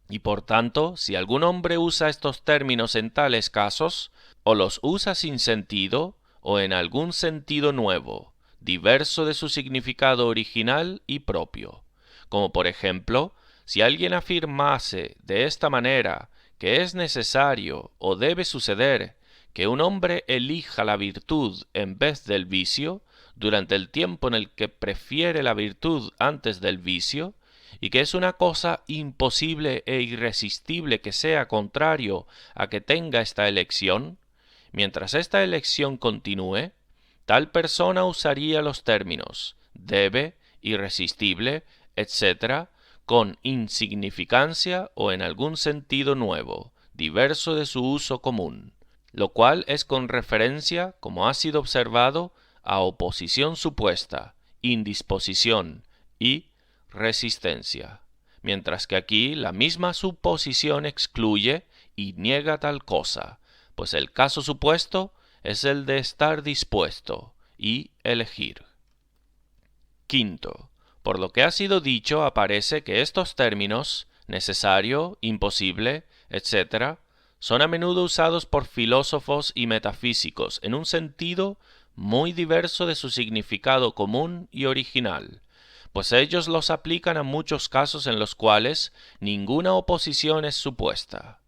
Y por tanto, si algún hombre usa estos términos en tales casos, o los usa sin sentido, o en algún sentido nuevo, diverso de su significado original y propio. Como por ejemplo, si alguien afirmase de esta manera que es necesario o debe suceder que un hombre elija la virtud en vez del vicio, durante el tiempo en el que prefiere la virtud antes del vicio, y que es una cosa imposible e irresistible que sea contrario a que tenga esta elección, mientras esta elección continúe, tal persona usaría los términos debe, irresistible, etc., con insignificancia o en algún sentido nuevo, diverso de su uso común, lo cual es con referencia, como ha sido observado, a oposición supuesta, indisposición y resistencia, mientras que aquí la misma suposición excluye y niega tal cosa, pues el caso supuesto es el de estar dispuesto y elegir. Quinto, por lo que ha sido dicho aparece que estos términos, necesario, imposible, etc., son a menudo usados por filósofos y metafísicos en un sentido muy diverso de su significado común y original, pues ellos los aplican a muchos casos en los cuales ninguna oposición es supuesta.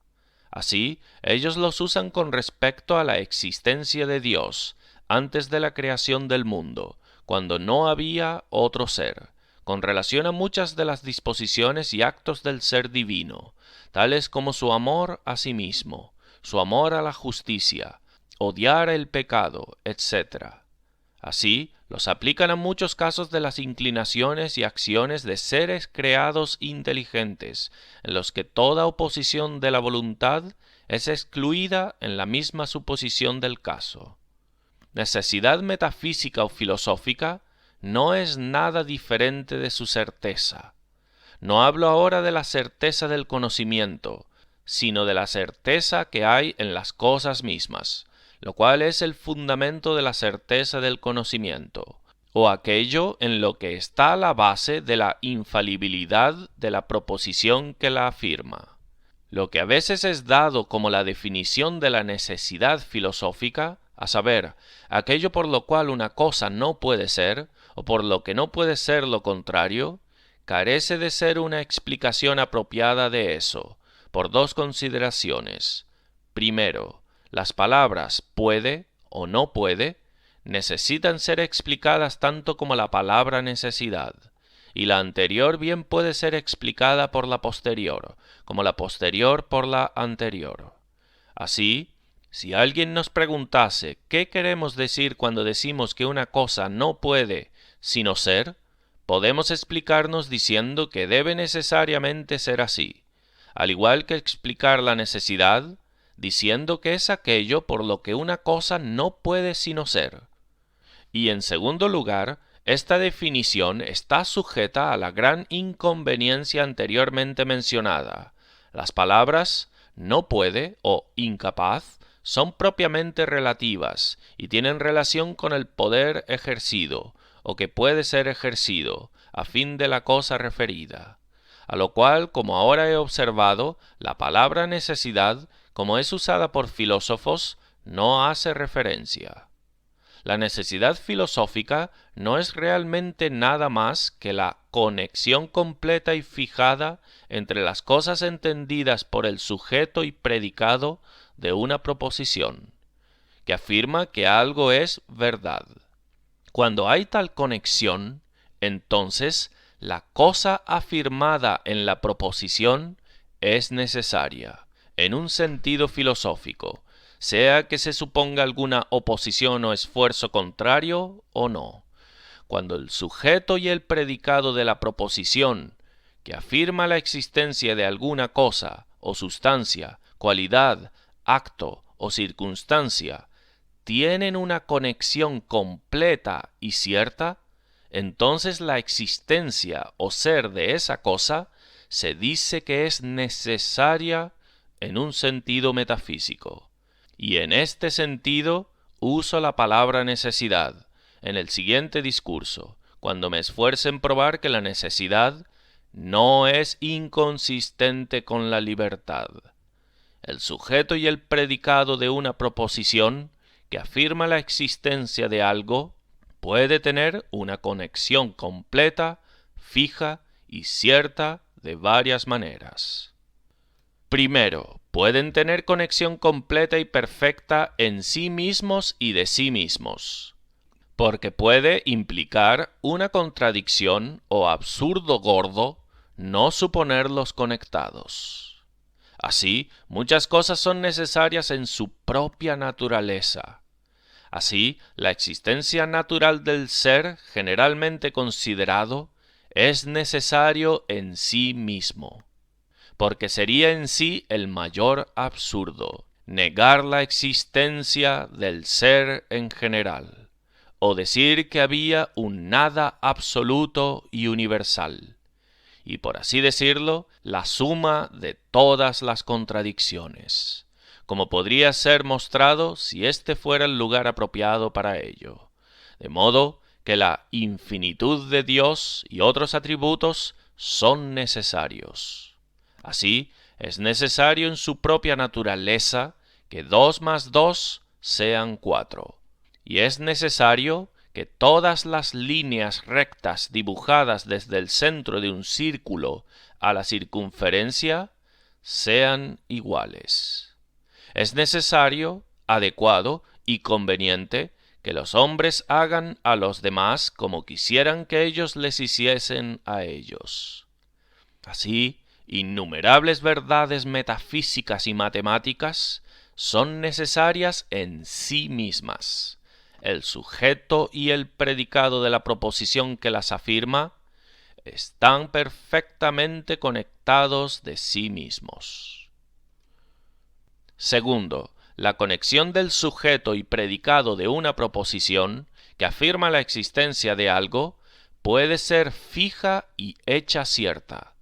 Así, ellos los usan con respecto a la existencia de Dios antes de la creación del mundo, cuando no había otro ser, con relación a muchas de las disposiciones y actos del ser divino, tales como su amor a sí mismo, su amor a la justicia, odiar el pecado, etc. Así, los aplican a muchos casos de las inclinaciones y acciones de seres creados inteligentes, en los que toda oposición de la voluntad es excluida en la misma suposición del caso. Necesidad metafísica o filosófica no es nada diferente de su certeza. No hablo ahora de la certeza del conocimiento, sino de la certeza que hay en las cosas mismas, lo cual es el fundamento de la certeza del conocimiento, o aquello en lo que está la base de la infalibilidad de la proposición que la afirma. Lo que a veces es dado como la definición de la necesidad filosófica, a saber, aquello por lo cual una cosa no puede ser, o por lo que no puede ser lo contrario, carece de ser una explicación apropiada de eso, por dos consideraciones. Primero, las palabras puede o no puede necesitan ser explicadas tanto como la palabra necesidad. y la anterior bien puede ser explicada por la posterior, como la posterior por la anterior. Así, si alguien nos preguntase qué queremos decir cuando decimos que una cosa no puede sino ser, podemos explicarnos diciendo que debe necesariamente ser así, al igual que explicar la necesidad diciendo que es aquello por lo que una cosa no puede sino ser. Y en segundo lugar, esta definición está sujeta a la gran inconveniencia anteriormente mencionada. Las palabras no puede o incapaz son propiamente relativas y tienen relación con el poder ejercido o que puede ser ejercido a fin de la cosa referida. A lo cual, como ahora he observado, la palabra necesidad, como es usada por filósofos, no hace referencia. La necesidad filosófica no es realmente nada más que la conexión completa y fijada entre las cosas entendidas por el sujeto y predicado de una proposición, que afirma que algo es verdad. Cuando hay tal conexión, entonces la cosa afirmada en la proposición es necesaria, en un sentido filosófico, sea que se suponga alguna oposición o esfuerzo contrario o no. Cuando el sujeto y el predicado de la proposición, que afirma la existencia de alguna cosa o sustancia, cualidad, acto o circunstancia, tienen una conexión completa y cierta, entonces la existencia o ser de esa cosa se dice que es necesaria en un sentido metafísico. Y en este sentido uso la palabra necesidad en el siguiente discurso, cuando me esfuerce en probar que la necesidad no es inconsistente con la libertad. El sujeto y el predicado de una proposición que afirma la existencia de algo puede tener una conexión completa, fija y cierta de varias maneras. Primero, pueden tener conexión completa y perfecta en sí mismos y de sí mismos, porque puede implicar una contradicción o absurdo gordo no suponerlos conectados. Así, muchas cosas son necesarias en su propia naturaleza. Así, la existencia natural del ser, generalmente considerado, es necesario en sí mismo, porque sería en sí el mayor absurdo negar la existencia del ser en general, o decir que había un nada absoluto y universal, y por así decirlo, la suma de todas las contradicciones, como podría ser mostrado si este fuera el lugar apropiado para ello, de modo que la infinitud de Dios y otros atributos son necesarios. Así, es necesario en su propia naturaleza que 2 más 2 sean 4, y es necesario que todas las líneas rectas dibujadas desde el centro de un círculo a la circunferencia sean iguales. Es necesario, adecuado y conveniente que los hombres hagan a los demás como quisieran que ellos les hiciesen a ellos. Así, innumerables verdades metafísicas y matemáticas son necesarias en sí mismas. El sujeto y el predicado de la proposición que las afirma están perfectamente conectados de sí mismos. Segundo, la conexión del sujeto y predicado de una proposición que afirma la existencia de algo puede ser fija y hecha cierta,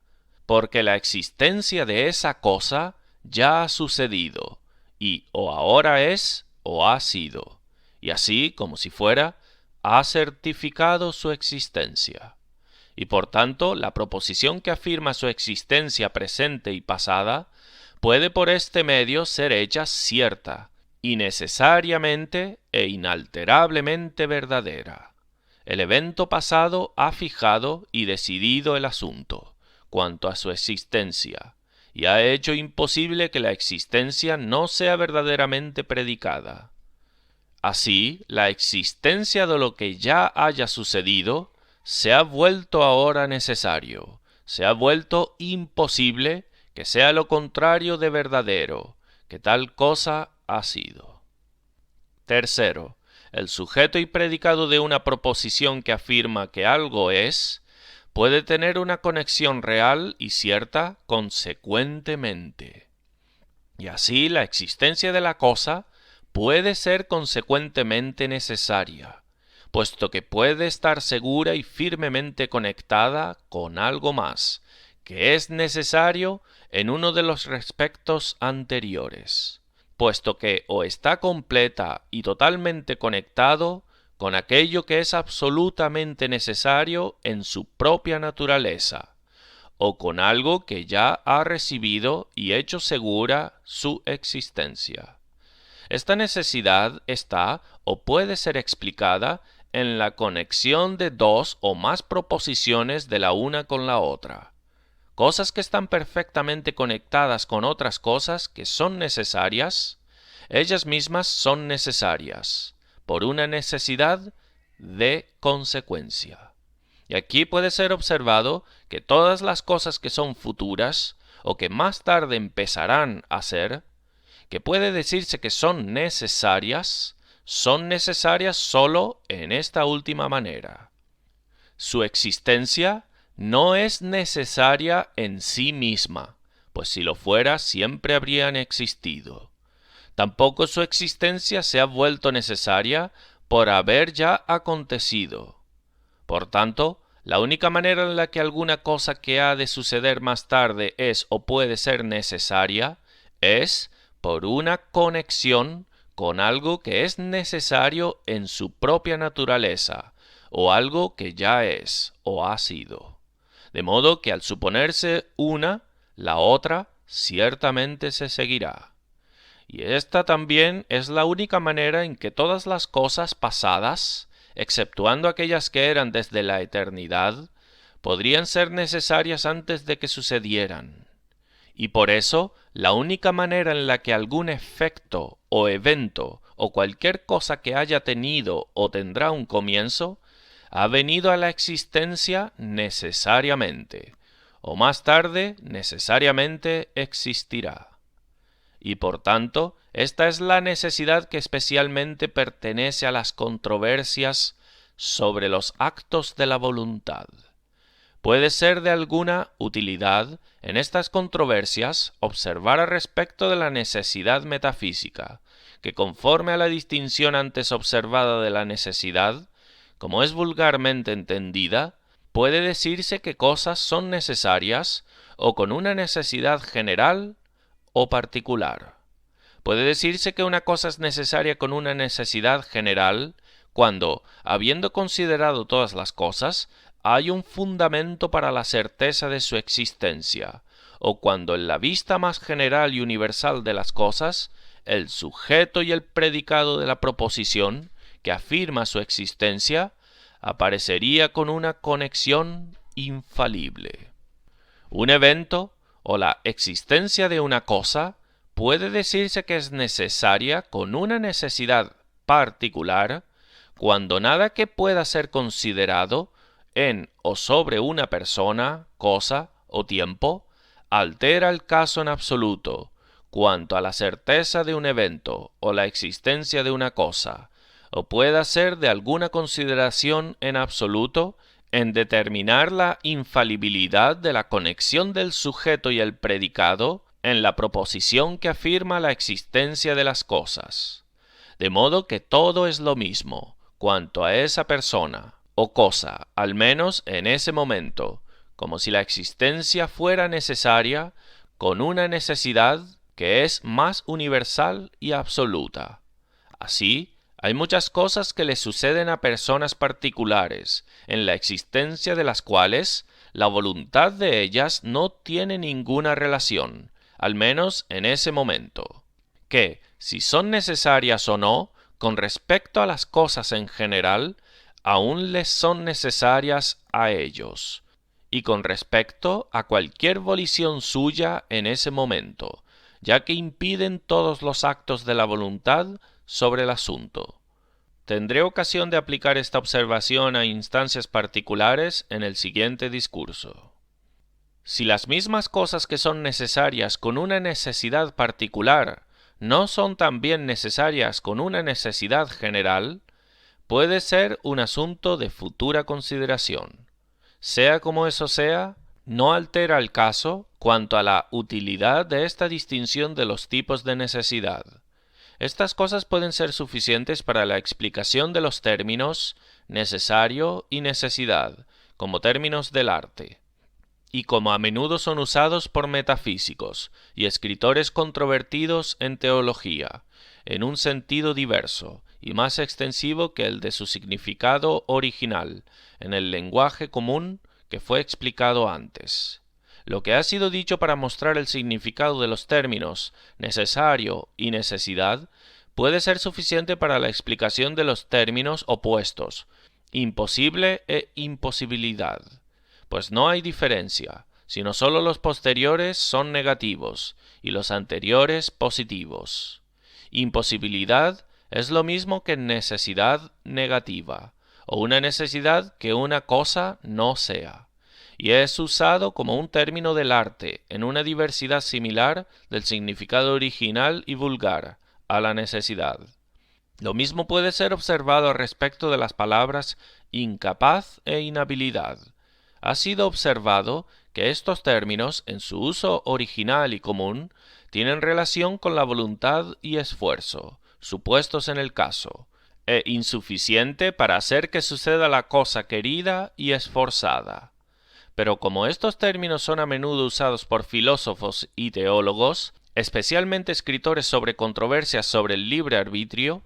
porque la existencia de esa cosa ya ha sucedido, y o ahora es o ha sido, y así, como si fuera, ha certificado su existencia. Y por tanto, la proposición que afirma su existencia presente y pasada puede por este medio ser hecha cierta, y necesariamente e inalterablemente verdadera. El evento pasado ha fijado y decidido el asunto cuanto a su existencia, y ha hecho imposible que la existencia no sea verdaderamente predicada. Así, la existencia de lo que ya haya sucedido se ha vuelto ahora necesario, se ha vuelto imposible que sea lo contrario de verdadero, que tal cosa ha sido. Tercero, el sujeto y predicado de una proposición que afirma que algo es, puede tener una conexión real y cierta consecuentemente. Y así la existencia de la cosa puede ser consecuentemente necesaria, puesto que puede estar segura y firmemente conectada con algo más, que es necesario en uno de los respectos anteriores, puesto que o está completa y totalmente conectado con aquello que es absolutamente necesario en su propia naturaleza, o con algo que ya ha recibido y hecho segura su existencia. Esta necesidad está o puede ser explicada en la conexión de dos o más proposiciones de la una con la otra. Cosas que están perfectamente conectadas con otras cosas que son necesarias, ellas mismas son necesarias, por una necesidad de consecuencia. Y aquí puede ser observado que todas las cosas que son futuras, o que más tarde empezarán a ser, que puede decirse que son necesarias solo en esta última manera. Su existencia no es necesaria en sí misma, pues si lo fuera siempre habrían existido. Tampoco su existencia se ha vuelto necesaria por haber ya acontecido. Por tanto, la única manera en la que alguna cosa que ha de suceder más tarde es o puede ser necesaria es por una conexión con algo que es necesario en su propia naturaleza, o algo que ya es o ha sido. De modo que al suponerse una, la otra ciertamente se seguirá. Y esta también es la única manera en que todas las cosas pasadas, exceptuando aquellas que eran desde la eternidad, podrían ser necesarias antes de que sucedieran. Y por eso, la única manera en la que algún efecto o evento o cualquier cosa que haya tenido o tendrá un comienzo, ha venido a la existencia necesariamente, o más tarde necesariamente existirá. Y por tanto, esta es la necesidad que especialmente pertenece a las controversias sobre los actos de la voluntad. Puede ser de alguna utilidad en estas controversias observar al respecto de la necesidad metafísica, que conforme a la distinción antes observada de la necesidad, como es vulgarmente entendida, puede decirse que cosas son necesarias o con una necesidad general o particular. Puede decirse que una cosa es necesaria con una necesidad general cuando, habiendo considerado todas las cosas, hay un fundamento para la certeza de su existencia, o cuando en la vista más general y universal de las cosas, el sujeto y el predicado de la proposición, que afirma su existencia, aparecería con una conexión infalible. Un evento o la existencia de una cosa puede decirse que es necesaria con una necesidad particular cuando nada que pueda ser considerado en o sobre una persona, cosa o tiempo altera el caso en absoluto cuanto a la certeza de un evento o la existencia de una cosa, o pueda ser de alguna consideración en absoluto en determinar la infalibilidad de la conexión del sujeto y el predicado en la proposición que afirma la existencia de las cosas. De modo que todo es lo mismo, cuanto a esa persona o cosa, al menos en ese momento, como si la existencia fuera necesaria con una necesidad que es más universal y absoluta. Así, hay muchas cosas que le suceden a personas particulares, en la existencia de las cuales la voluntad de ellas no tiene ninguna relación, al menos en ese momento, que, si son necesarias o no, con respecto a las cosas en general, aún les son necesarias a ellos, y con respecto a cualquier volición suya en ese momento, ya que impiden todos los actos de la voluntad sobre el asunto. Tendré ocasión de aplicar esta observación a instancias particulares en el siguiente discurso. Si las mismas cosas que son necesarias con una necesidad particular no son también necesarias con una necesidad general, puede ser un asunto de futura consideración. Sea como eso sea, no altera el caso cuanto a la utilidad de esta distinción de los tipos de necesidad. Estas cosas pueden ser suficientes para la explicación de los términos necesario y necesidad, como términos del arte, y como a menudo son usados por metafísicos y escritores controvertidos en teología, en un sentido diverso y más extensivo que el de su significado original, en el lenguaje común que fue explicado antes. Lo que ha sido dicho para mostrar el significado de los términos necesario y necesidad puede ser suficiente para la explicación de los términos opuestos, imposible e imposibilidad, pues no hay diferencia, sino sólo los posteriores son negativos y los anteriores positivos. Imposibilidad es lo mismo que necesidad negativa, o una necesidad que una cosa no sea, y es usado como un término del arte en una diversidad similar del significado original y vulgar a la necesidad. Lo mismo puede ser observado respecto de las palabras incapaz e inhabilidad. Ha sido observado que estos términos, en su uso original y común, tienen relación con la voluntad y esfuerzo, supuestos en el caso, e insuficiente para hacer que suceda la cosa querida y esforzada. Pero como estos términos son a menudo usados por filósofos y teólogos, especialmente escritores sobre controversias sobre el libre arbitrio,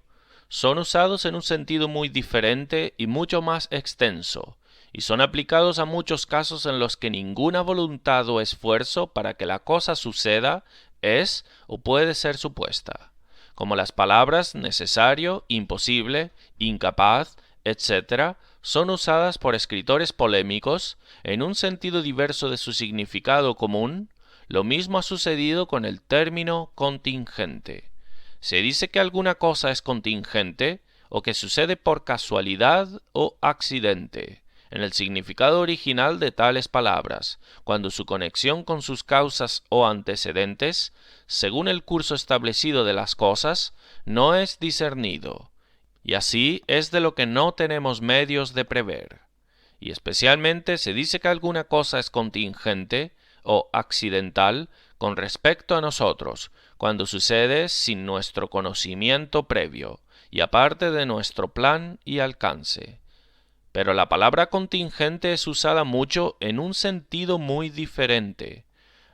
son usados en un sentido muy diferente y mucho más extenso, y son aplicados a muchos casos en los que ninguna voluntad o esfuerzo para que la cosa suceda es o puede ser supuesta, como las palabras necesario, imposible, incapaz, etc., son usadas por escritores polémicos en un sentido diverso de su significado común. Lo mismo ha sucedido con el término contingente. Se dice que alguna cosa es contingente o que sucede por casualidad o accidente, en el significado original de tales palabras, cuando su conexión con sus causas o antecedentes, según el curso establecido de las cosas, no es discernido. Y así es de lo que no tenemos medios de prever. Y especialmente se dice que alguna cosa es contingente o accidental con respecto a nosotros, cuando sucede sin nuestro conocimiento previo, y aparte de nuestro plan y alcance. Pero la palabra contingente es usada mucho en un sentido muy diferente,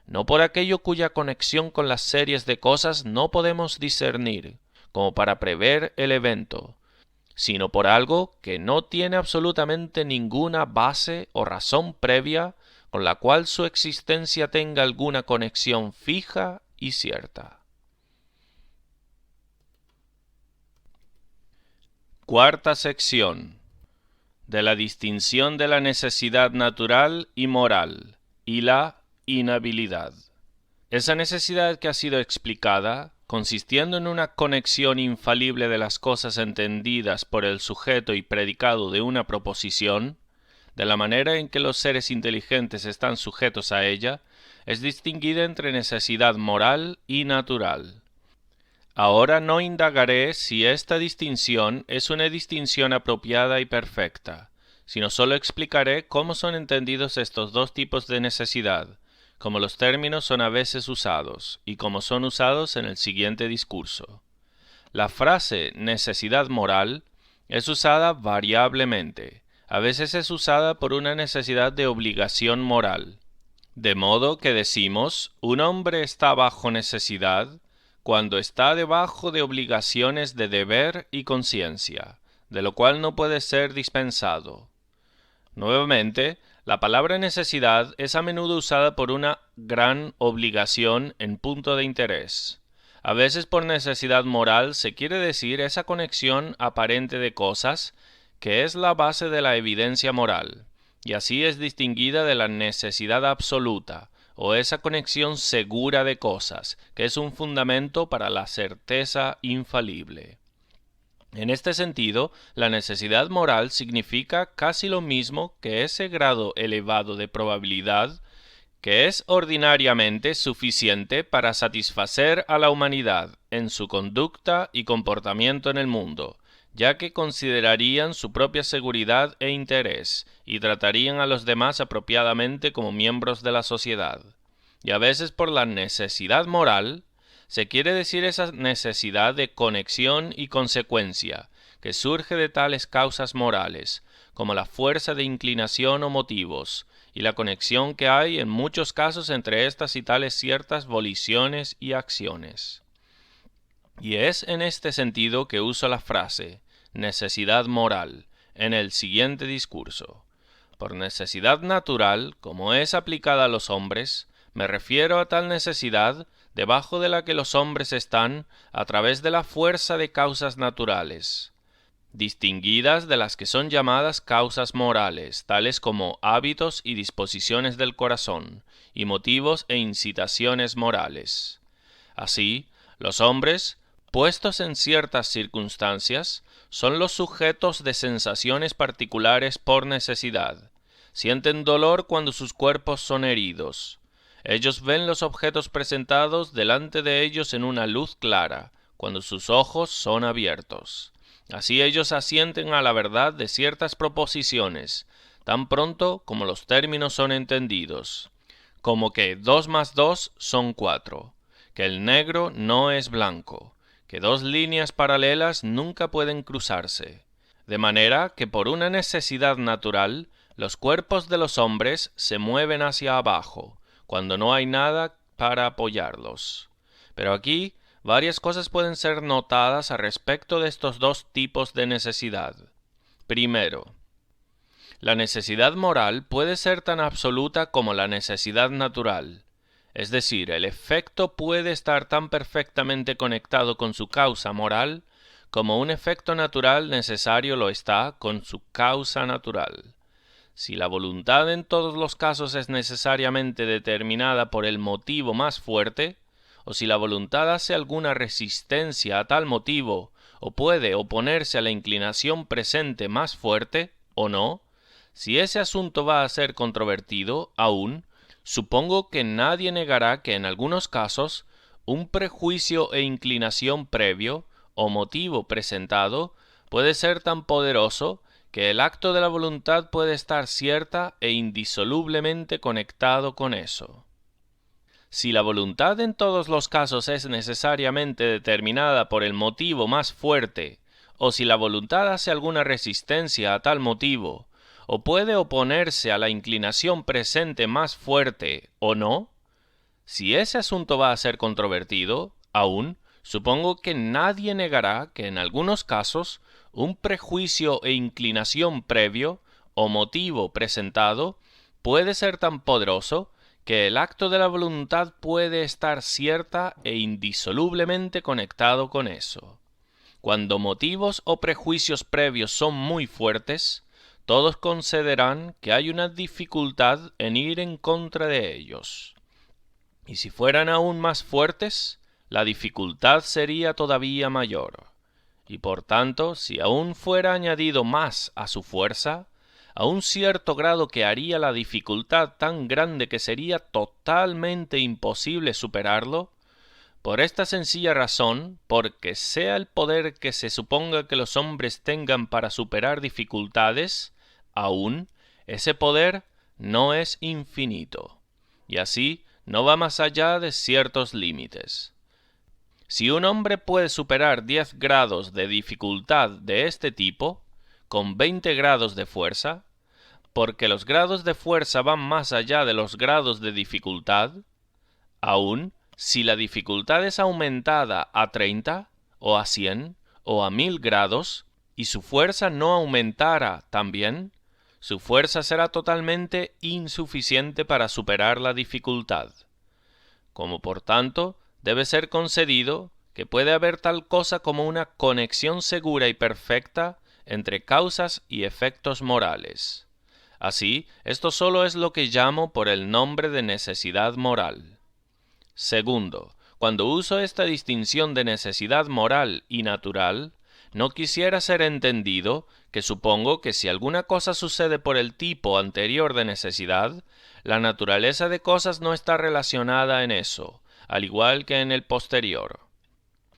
no por aquello cuya conexión con las series de cosas no podemos discernir, como para prever el evento, sino por algo que no tiene absolutamente ninguna base o razón previa con la cual su existencia tenga alguna conexión fija y cierta. Cuarta sección. De la distinción de la necesidad natural y moral y la inhabilidad. Esa necesidad que ha sido explicada, consistiendo en una conexión infalible de las cosas entendidas por el sujeto y predicado de una proposición, de la manera en que los seres inteligentes están sujetos a ella, es distinguida entre necesidad moral y natural. Ahora no indagaré si esta distinción es una distinción apropiada y perfecta, sino sólo explicaré cómo son entendidos estos dos tipos de necesidad, como los términos son a veces usados, y como son usados en el siguiente discurso. La frase necesidad moral es usada variablemente. A veces es usada por una necesidad de obligación moral. De modo que decimos, un hombre está bajo necesidad cuando está debajo de obligaciones de deber y conciencia, de lo cual no puede ser dispensado. Nuevamente, la palabra necesidad es a menudo usada por una gran obligación en punto de interés. A veces por necesidad moral se quiere decir esa conexión aparente de cosas que es la base de la evidencia moral, y así es distinguida de la necesidad absoluta, o esa conexión segura de cosas, que es un fundamento para la certeza infalible. En este sentido, la necesidad moral significa casi lo mismo que ese grado elevado de probabilidad que es ordinariamente suficiente para satisfacer a la humanidad en su conducta y comportamiento en el mundo, ya que considerarían su propia seguridad e interés y tratarían a los demás apropiadamente como miembros de la sociedad. Y a veces por la necesidad moral se quiere decir esa necesidad de conexión y consecuencia que surge de tales causas morales, como la fuerza de inclinación o motivos, y la conexión que hay en muchos casos entre estas y tales ciertas voliciones y acciones. Y es en este sentido que uso la frase necesidad moral en el siguiente discurso. Por necesidad natural, como es aplicada a los hombres, me refiero a tal necesidad debajo de la que los hombres están a través de la fuerza de causas naturales, distinguidas de las que son llamadas causas morales, tales como hábitos y disposiciones del corazón, y motivos e incitaciones morales. Así, los hombres, puestos en ciertas circunstancias, son los sujetos de sensaciones particulares por necesidad. Sienten dolor cuando sus cuerpos son heridos. Ellos ven los objetos presentados delante de ellos en una luz clara, cuando sus ojos son abiertos. Así ellos asienten a la verdad de ciertas proposiciones, tan pronto como los términos son entendidos, como que 2 más 2 son 4, que el negro no es blanco, que dos líneas paralelas nunca pueden cruzarse, de manera que por una necesidad natural, los cuerpos de los hombres se mueven hacia abajo, cuando no hay nada para apoyarlos. Pero aquí varias cosas pueden ser notadas a respecto de estos dos tipos de necesidad. Primero, la necesidad moral puede ser tan absoluta como la necesidad natural, es decir, el efecto puede estar tan perfectamente conectado con su causa moral como un efecto natural necesario lo está con su causa natural. Si la voluntad en todos los casos es necesariamente determinada por el motivo más fuerte, o si la voluntad hace alguna resistencia a tal motivo, o puede oponerse a la inclinación presente más fuerte, o no, si ese asunto va a ser controvertido, aún, supongo que nadie negará que en algunos casos un prejuicio e inclinación previo, o motivo presentado, puede ser tan poderoso que el acto de la voluntad puede estar cierta e indisolublemente conectado con eso. Si la voluntad en todos los casos es necesariamente determinada por el motivo más fuerte, o si la voluntad hace alguna resistencia a tal motivo, o puede oponerse a la inclinación presente más fuerte, o no, si ese asunto va a ser controvertido, aún, supongo que nadie negará que en algunos casos un prejuicio e inclinación previo o motivo presentado puede ser tan poderoso que el acto de la voluntad puede estar cierta e indisolublemente conectado con eso. Cuando motivos o prejuicios previos son muy fuertes, todos concederán que hay una dificultad en ir en contra de ellos. Y si fueran aún más fuertes, la dificultad sería todavía mayor. Y por tanto, si aún fuera añadido más a su fuerza, a un cierto grado que haría la dificultad tan grande que sería totalmente imposible superarlo, por esta sencilla razón, porque sea el poder que se suponga que los hombres tengan para superar dificultades, aún ese poder no es infinito, y así no va más allá de ciertos límites. Si un hombre puede superar 10 grados de dificultad de este tipo, con 20 grados de fuerza, porque los grados de fuerza van más allá de los grados de dificultad, aún si la dificultad es aumentada a 30, o a 100, o a 1000 grados, y su fuerza no aumentara también, su fuerza será totalmente insuficiente para superar la dificultad. Como por tanto, debe ser concedido que puede haber tal cosa como una conexión segura y perfecta entre causas y efectos morales. Así, esto solo es lo que llamo por el nombre de necesidad moral. Segundo, cuando uso esta distinción de necesidad moral y natural, no quisiera ser entendido que supongo que si alguna cosa sucede por el tipo anterior de necesidad, la naturaleza de cosas no está relacionada en eso, al igual que en el posterior.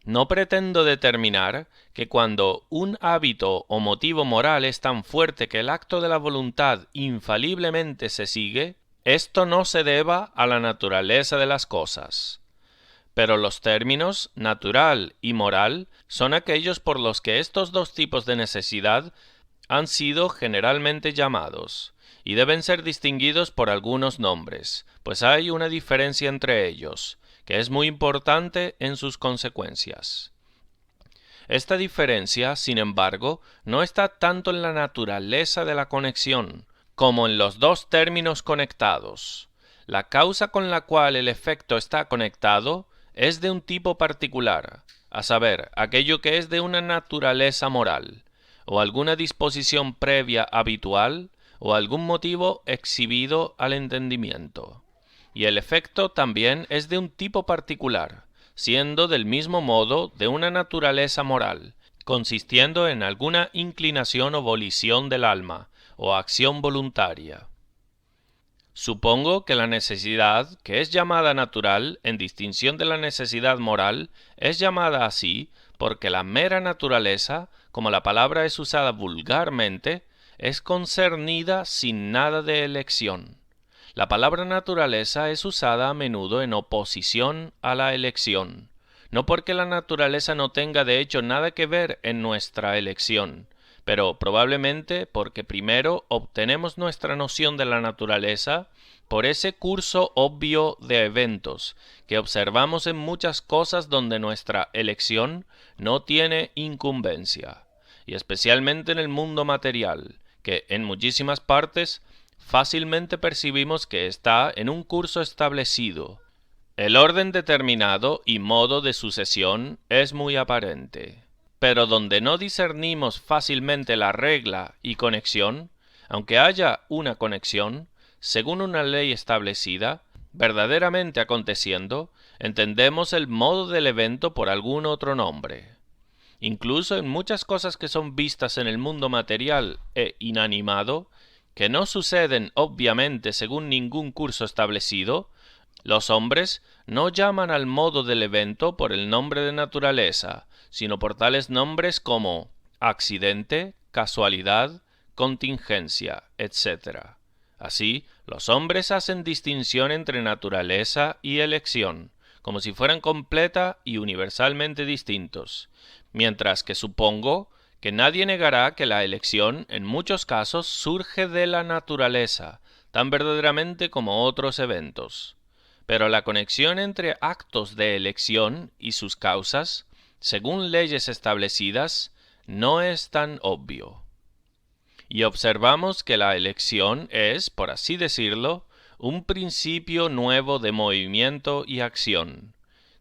No pretendo determinar que cuando un hábito o motivo moral es tan fuerte que el acto de la voluntad infaliblemente se sigue, esto no se deba a la naturaleza de las cosas. Pero los términos natural y moral son aquellos por los que estos dos tipos de necesidad han sido generalmente llamados, y deben ser distinguidos por algunos nombres, pues hay una diferencia entre ellos, que es muy importante en sus consecuencias. Esta diferencia, sin embargo, no está tanto en la naturaleza de la conexión, como en los dos términos conectados. La causa con la cual el efecto está conectado es de un tipo particular, a saber, aquello que es de una naturaleza moral, o alguna disposición previa habitual, o algún motivo exhibido al entendimiento. Y el efecto también es de un tipo particular, siendo del mismo modo de una naturaleza moral, consistiendo en alguna inclinación o volición del alma, o acción voluntaria. Supongo que la necesidad, que es llamada natural, en distinción de la necesidad moral, es llamada así porque la mera naturaleza, como la palabra es usada vulgarmente, es concernida sin nada de elección. La palabra naturaleza es usada a menudo en oposición a la elección, no porque la naturaleza no tenga de hecho nada que ver en nuestra elección, pero probablemente porque primero obtenemos nuestra noción de la naturaleza por ese curso obvio de eventos que observamos en muchas cosas donde nuestra elección no tiene incumbencia, y especialmente en el mundo material, que en muchísimas partes fácilmente percibimos que está en un curso establecido. El orden determinado y modo de sucesión es muy aparente, pero donde no discernimos fácilmente la regla y conexión, aunque haya una conexión, según una ley establecida, verdaderamente aconteciendo, entendemos el modo del evento por algún otro nombre. Incluso en muchas cosas que son vistas en el mundo material e inanimado, que no suceden obviamente según ningún curso establecido, los hombres no llaman al modo del evento por el nombre de naturaleza, sino por tales nombres como accidente, casualidad, contingencia, etc. Así, los hombres hacen distinción entre naturaleza y elección, como si fueran completa y universalmente distintos, mientras que supongo que nadie negará que la elección en muchos casos surge de la naturaleza, tan verdaderamente como otros eventos. Pero la conexión entre actos de elección y sus causas, según leyes establecidas, no es tan obvio. Y observamos que la elección es, por así decirlo, un principio nuevo de movimiento y acción,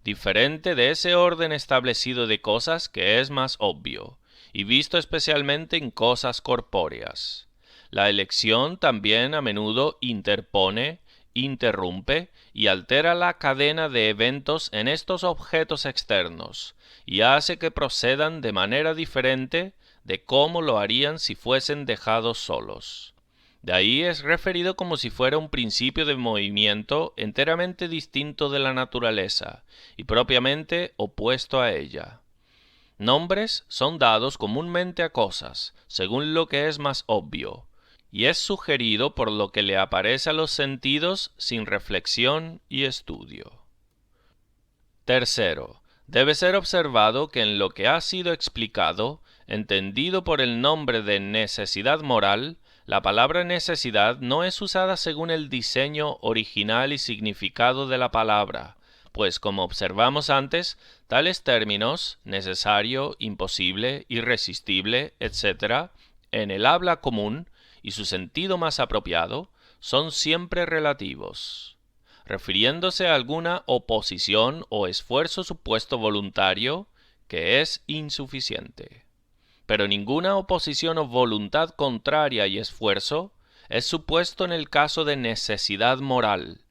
diferente de ese orden establecido de cosas que es más obvio, y visto especialmente en cosas corpóreas. La elección también a menudo interpone, interrumpe y altera la cadena de eventos en estos objetos externos, y hace que procedan de manera diferente de cómo lo harían si fuesen dejados solos. De ahí es referido como si fuera un principio de movimiento enteramente distinto de la naturaleza, y propiamente opuesto a ella. Nombres son dados comúnmente a cosas, según lo que es más obvio, y es sugerido por lo que le aparece a los sentidos sin reflexión y estudio. Tercero, debe ser observado que en lo que ha sido explicado, entendido por el nombre de necesidad moral, la palabra necesidad no es usada según el diseño original y significado de la palabra, pues como observamos antes, tales términos, necesario, imposible, irresistible, etc., en el habla común, y su sentido más apropiado, son siempre relativos, refiriéndose a alguna oposición o esfuerzo supuesto voluntario que es insuficiente. Pero ninguna oposición o voluntad contraria y esfuerzo es supuesto en el caso de necesidad moral,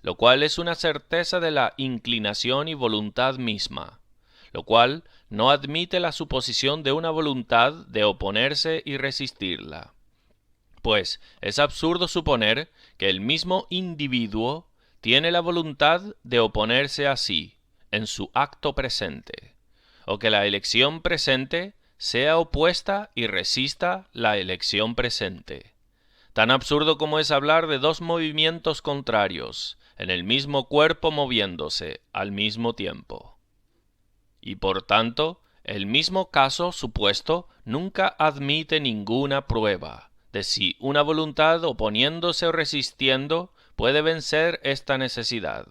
lo cual es una certeza de la inclinación y voluntad misma, lo cual no admite la suposición de una voluntad de oponerse y resistirla. Pues es absurdo suponer que el mismo individuo tiene la voluntad de oponerse a sí, en su acto presente, o que la elección presente sea opuesta y resista la elección presente. Tan absurdo como es hablar de dos movimientos contrarios, en el mismo cuerpo moviéndose al mismo tiempo. Y por tanto, el mismo caso supuesto nunca admite ninguna prueba de si una voluntad oponiéndose o resistiendo puede vencer esta necesidad.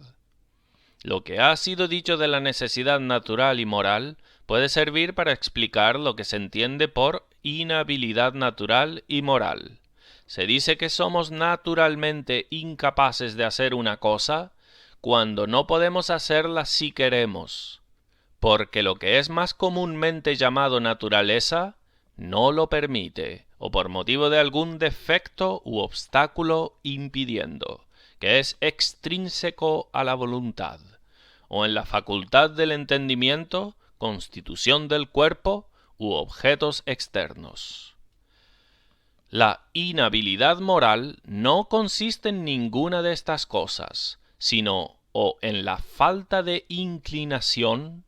Lo que ha sido dicho de la necesidad natural y moral puede servir para explicar lo que se entiende por inhabilidad natural y moral. Se dice que somos naturalmente incapaces de hacer una cosa cuando no podemos hacerla si queremos, porque lo que es más comúnmente llamado naturaleza no lo permite, o por motivo de algún defecto u obstáculo impidiendo, que es extrínseco a la voluntad, o en la facultad del entendimiento, constitución del cuerpo u objetos externos. La inhabilidad moral no consiste en ninguna de estas cosas, sino o en la falta de inclinación,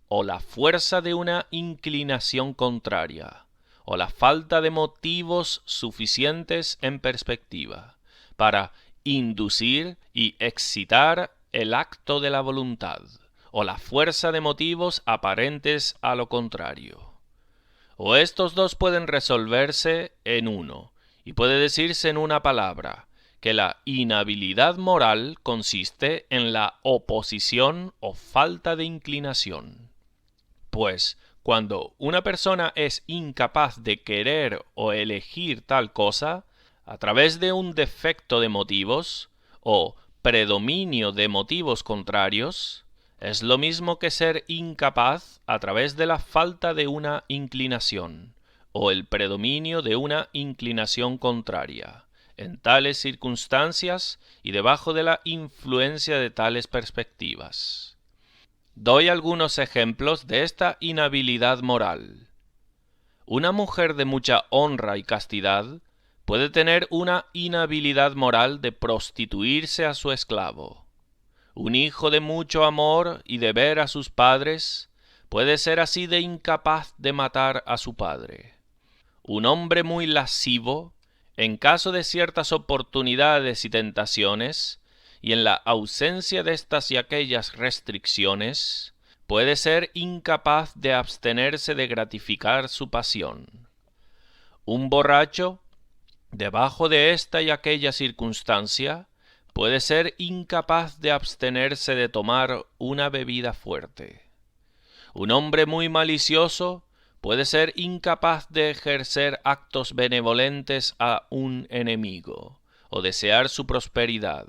o la fuerza de una inclinación contraria, o la falta de motivos suficientes en perspectiva, para inducir y excitar el acto de la voluntad, o la fuerza de motivos aparentes a lo contrario. O estos dos pueden resolverse en uno, y puede decirse en una palabra, que la inhabilidad moral consiste en la oposición o falta de inclinación. Pues, cuando una persona es incapaz de querer o elegir tal cosa, a través de un defecto de motivos, o predominio de motivos contrarios, es lo mismo que ser incapaz a través de la falta de una inclinación, o el predominio de una inclinación contraria, en tales circunstancias y debajo de la influencia de tales perspectivas. Doy algunos ejemplos de esta inhabilidad moral. Una mujer de mucha honra y castidad puede tener una inhabilidad moral de prostituirse a su esclavo. Un hijo de mucho amor y deber a sus padres puede ser así de incapaz de matar a su padre. Un hombre muy lascivo, en caso de ciertas oportunidades y tentaciones, y en la ausencia de estas y aquellas restricciones, puede ser incapaz de abstenerse de gratificar su pasión. Un borracho, debajo de esta y aquella circunstancia, puede ser incapaz de abstenerse de tomar una bebida fuerte. Un hombre muy malicioso puede ser incapaz de ejercer actos benevolentes a un enemigo, o desear su prosperidad.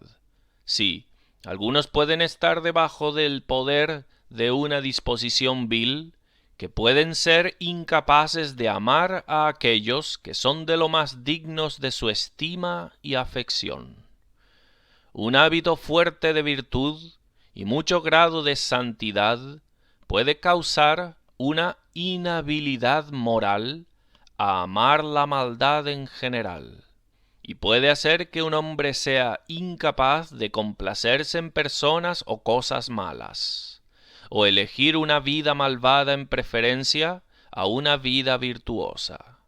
Sí, algunos pueden estar debajo del poder de una disposición vil, que pueden ser incapaces de amar a aquellos que son de lo más dignos de su estima y afección. Un hábito fuerte de virtud y mucho grado de santidad puede causar una inhabilidad moral a amar la maldad en general, y puede hacer que un hombre sea incapaz de complacerse en personas o cosas malas, o elegir una vida malvada en preferencia a una vida virtuosa.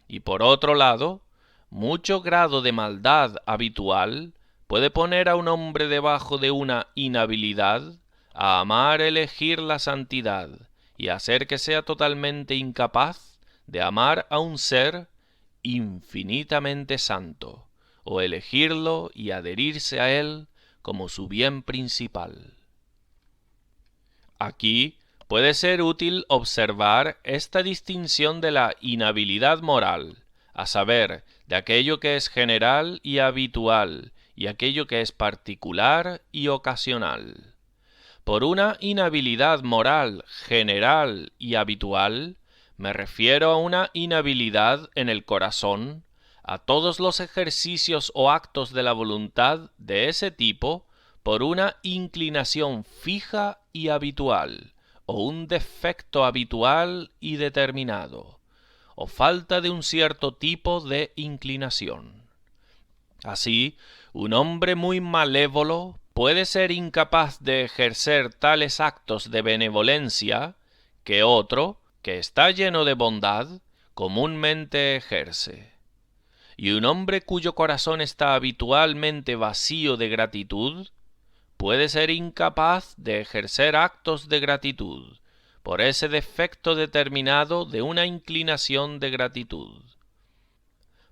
Y por otro lado, mucho grado de maldad habitual puede poner a un hombre debajo de una inhabilidad a amar elegir la santidad y hacer que sea totalmente incapaz de amar a un ser infinitamente santo, o elegirlo y adherirse a él como su bien principal. Aquí puede ser útil observar esta distinción de la inhabilidad moral, a saber, de aquello que es general y habitual, y aquello que es particular y ocasional. Por una inhabilidad moral general y habitual, me refiero a una inhabilidad en el corazón, a todos los ejercicios o actos de la voluntad de ese tipo, por una inclinación fija y habitual, o un defecto habitual y determinado, o falta de un cierto tipo de inclinación. Así, un hombre muy malévolo puede ser incapaz de ejercer tales actos de benevolencia que otro, que está lleno de bondad, comúnmente ejerce. Y un hombre cuyo corazón está habitualmente vacío de gratitud, puede ser incapaz de ejercer actos de gratitud, por ese defecto determinado de una inclinación de gratitud.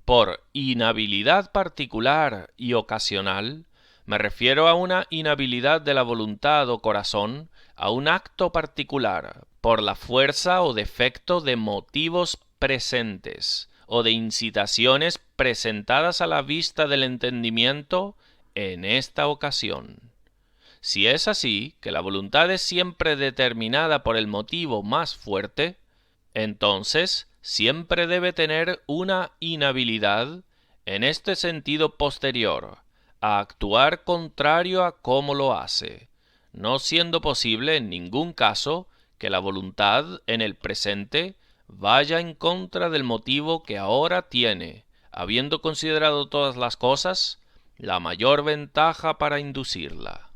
Por inhabilidad particular y ocasional, me refiero a una inhabilidad de la voluntad o corazón a un acto particular, por la fuerza o defecto de motivos presentes, o de incitaciones presentadas a la vista del entendimiento en esta ocasión. Si es así, que la voluntad es siempre determinada por el motivo más fuerte, entonces siempre debe tener una inhabilidad en este sentido posterior, a actuar contrario a cómo lo hace, no siendo posible en ningún caso que la voluntad en el presente vaya en contra del motivo que ahora tiene, habiendo considerado todas las cosas, la mayor ventaja para inducirla.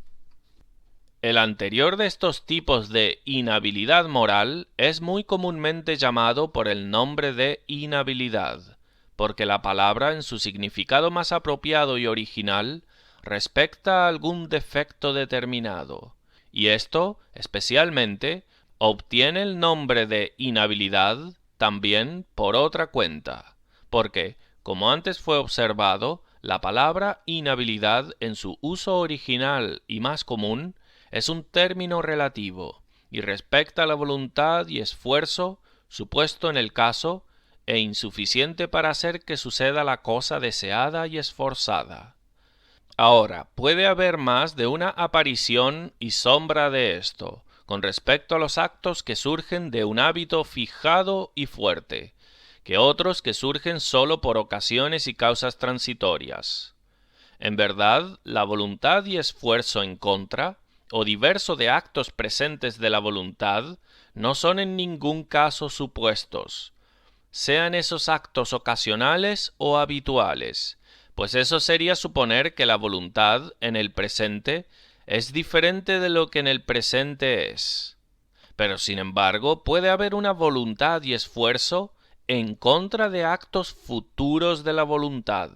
El anterior de estos tipos de inhabilidad moral es muy comúnmente llamado por el nombre de inhabilidad, porque la palabra en su significado más apropiado y original respecta a algún defecto determinado, y esto, especialmente, obtiene el nombre de inhabilidad también por otra cuenta, porque, como antes fue observado, la palabra inhabilidad en su uso original y más común es un término relativo y respecta a la voluntad y esfuerzo supuesto en el caso e insuficiente para hacer que suceda la cosa deseada y esforzada. Ahora, puede haber más de una aparición y sombra de esto, con respecto a los actos que surgen de un hábito fijado y fuerte, que otros que surgen sólo por ocasiones y causas transitorias. En verdad, la voluntad y esfuerzo en contra, o diverso de actos presentes de la voluntad, no son en ningún caso supuestos, sean esos actos ocasionales o habituales, pues eso sería suponer que la voluntad en el presente es diferente de lo que en el presente es. Pero sin embargo puede haber una voluntad y esfuerzo en contra de actos futuros de la voluntad,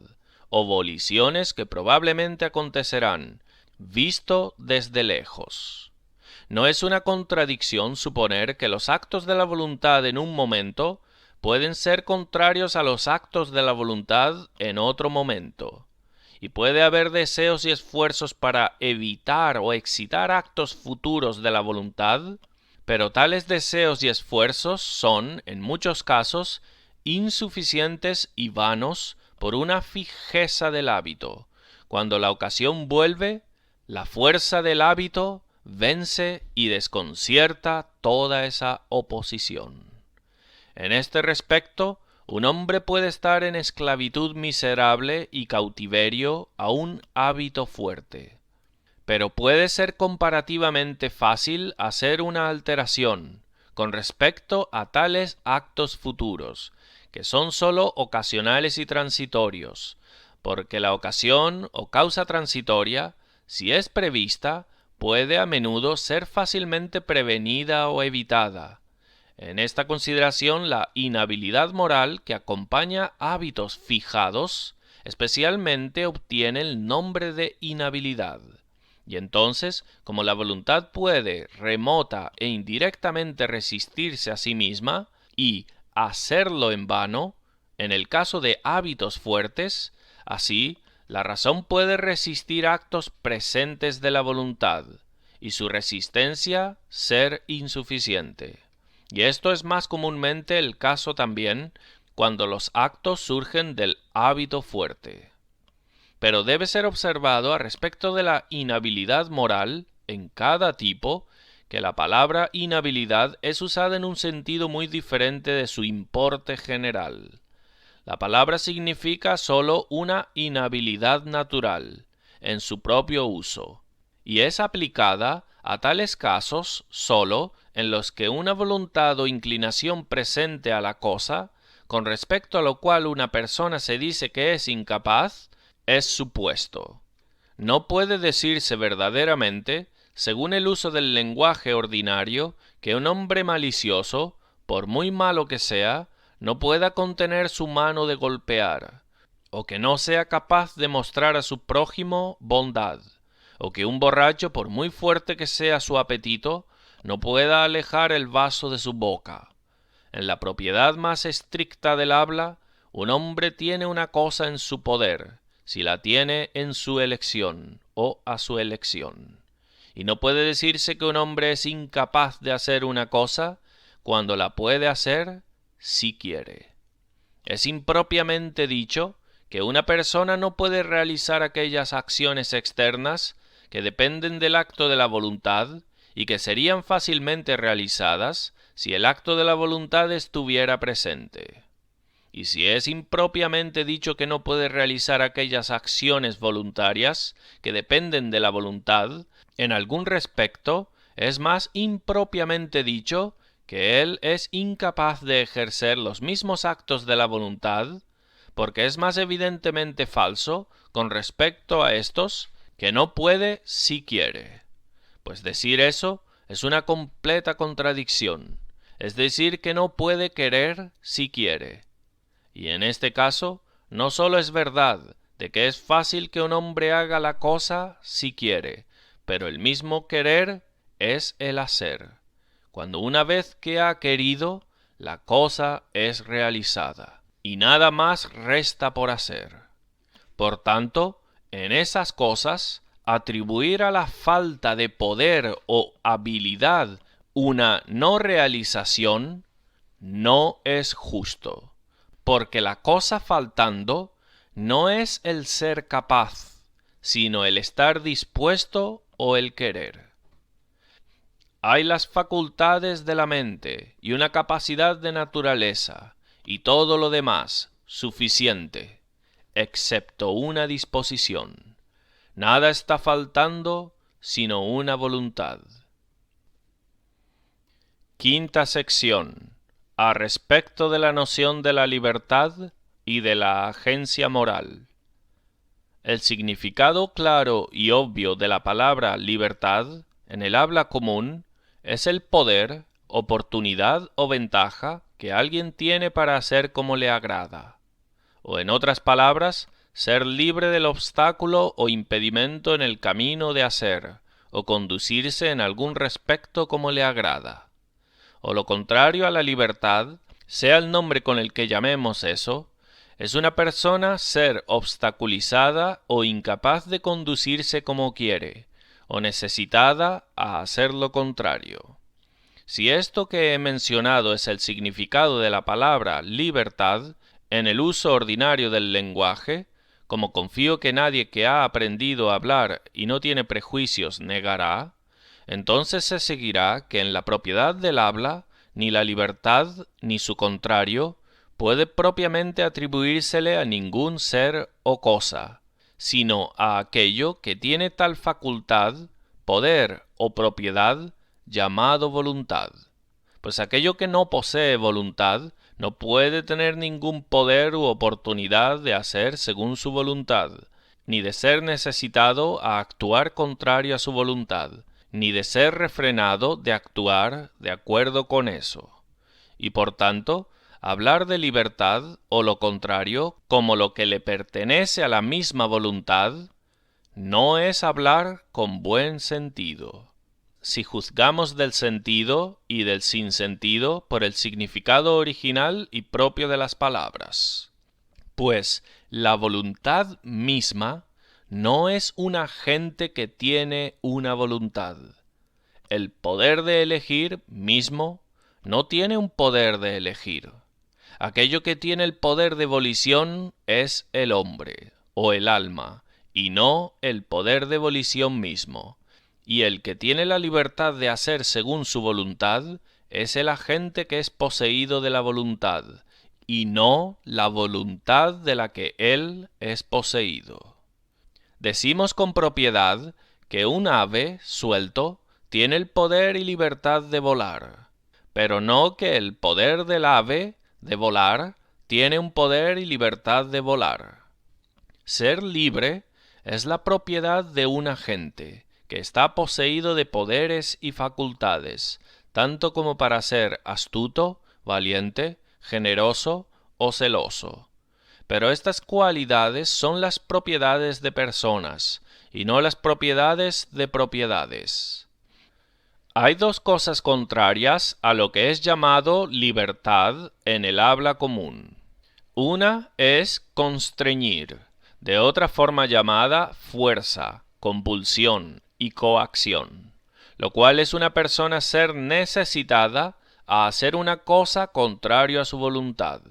o voliciones que probablemente acontecerán, visto desde lejos. No es una contradicción suponer que los actos de la voluntad en un momento pueden ser contrarios a los actos de la voluntad en otro momento, y puede haber deseos y esfuerzos para evitar o excitar actos futuros de la voluntad, pero tales deseos y esfuerzos son, en muchos casos, insuficientes y vanos por una fijeza del hábito. Cuando la ocasión vuelve, la fuerza del hábito vence y desconcierta toda esa oposición. En este respecto, un hombre puede estar en esclavitud miserable y cautiverio a un hábito fuerte, pero puede ser comparativamente fácil hacer una alteración con respecto a tales actos futuros, que son sólo ocasionales y transitorios, porque la ocasión o causa transitoria, si es prevista, puede a menudo ser fácilmente prevenida o evitada. En esta consideración, la inhabilidad moral que acompaña hábitos fijados, especialmente obtiene el nombre de inhabilidad. Y entonces, como la voluntad puede, remota e indirectamente resistirse a sí misma, y hacerlo en vano, en el caso de hábitos fuertes, así, la razón puede resistir actos presentes de la voluntad, y su resistencia ser insuficiente. Y esto es más comúnmente el caso también cuando los actos surgen del hábito fuerte. Pero debe ser observado a respecto de la inhabilidad moral en cada tipo, que la palabra inhabilidad es usada en un sentido muy diferente de su importe general. La palabra significa sólo una inhabilidad natural, en su propio uso, y es aplicada a tales casos sólo en los que una voluntad o inclinación presente a la cosa, con respecto a lo cual una persona se dice que es incapaz, es supuesto. No puede decirse verdaderamente, según el uso del lenguaje ordinario, que un hombre malicioso, por muy malo que sea, no pueda contener su mano de golpear, o que no sea capaz de mostrar a su prójimo bondad, o que un borracho, por muy fuerte que sea su apetito, no pueda alejar el vaso de su boca. En la propiedad más estricta del habla, un hombre tiene una cosa en su poder, si la tiene en su elección o a su elección. Y no puede decirse que un hombre es incapaz de hacer una cosa cuando la puede hacer si quiere. Es impropiamente dicho que una persona no puede realizar aquellas acciones externas que dependen del acto de la voluntad y que serían fácilmente realizadas si el acto de la voluntad estuviera presente. Y si es impropiamente dicho que no puede realizar aquellas acciones voluntarias que dependen de la voluntad, en algún respecto es más impropiamente dicho que él es incapaz de ejercer los mismos actos de la voluntad, porque es más evidentemente falso con respecto a estos que no puede si quiere. Pues decir eso es una completa contradicción, es decir, que no puede querer si quiere. Y en este caso, no solo es verdad de que es fácil que un hombre haga la cosa si quiere, pero el mismo querer es el hacer. Cuando una vez que ha querido, la cosa es realizada, y nada más resta por hacer. Por tanto, en esas cosas, atribuir a la falta de poder o habilidad una no realización no es justo, porque la cosa faltando no es el ser capaz, sino el estar dispuesto o el querer. Hay las facultades de la mente y una capacidad de naturaleza, y todo lo demás suficiente, excepto una disposición. Nada está faltando sino una voluntad. Quinta sección. A respecto de la noción de la libertad y de la agencia moral. El significado claro y obvio de la palabra libertad en el habla común es el poder, oportunidad o ventaja que alguien tiene para hacer como le agrada, o en otras palabras, ser libre del obstáculo o impedimento en el camino de hacer, o conducirse en algún respecto como le agrada. O lo contrario a la libertad, sea el nombre con el que llamemos eso, es una persona ser obstaculizada o incapaz de conducirse como quiere, o necesitada a hacer lo contrario. Si esto que he mencionado es el significado de la palabra libertad en el uso ordinario del lenguaje, como confío que nadie que ha aprendido a hablar y no tiene prejuicios negará, entonces se seguirá que en la propiedad del habla ni la libertad ni su contrario puede propiamente atribuírsele a ningún ser o cosa, sino a aquello que tiene tal facultad, poder o propiedad llamado voluntad. Pues aquello que no posee voluntad no puede tener ningún poder u oportunidad de hacer según su voluntad, ni de ser necesitado a actuar contrario a su voluntad, ni de ser refrenado de actuar de acuerdo con eso. Y por tanto, hablar de libertad, o lo contrario, como lo que le pertenece a la misma voluntad, no es hablar con buen sentido. Si juzgamos del sentido y del sinsentido por el significado original y propio de las palabras. Pues la voluntad misma no es un agente que tiene una voluntad. El poder de elegir mismo no tiene un poder de elegir. Aquello que tiene el poder de volición es el hombre, o el alma, y no el poder de volición mismo. Y el que tiene la libertad de hacer según su voluntad es el agente que es poseído de la voluntad, y no la voluntad de la que él es poseído. Decimos con propiedad que un ave, suelto, tiene el poder y libertad de volar, pero no que el poder del ave de volar tiene un poder y libertad de volar. Ser libre es la propiedad de un agente que está poseído de poderes y facultades, tanto como para ser astuto, valiente, generoso o celoso. Pero estas cualidades son las propiedades de personas y no las propiedades de propiedades. Hay dos cosas contrarias a lo que es llamado libertad en el habla común. Una es constreñir, de otra forma llamada fuerza, compulsión y coacción, lo cual es una persona ser necesitada a hacer una cosa contrario a su voluntad.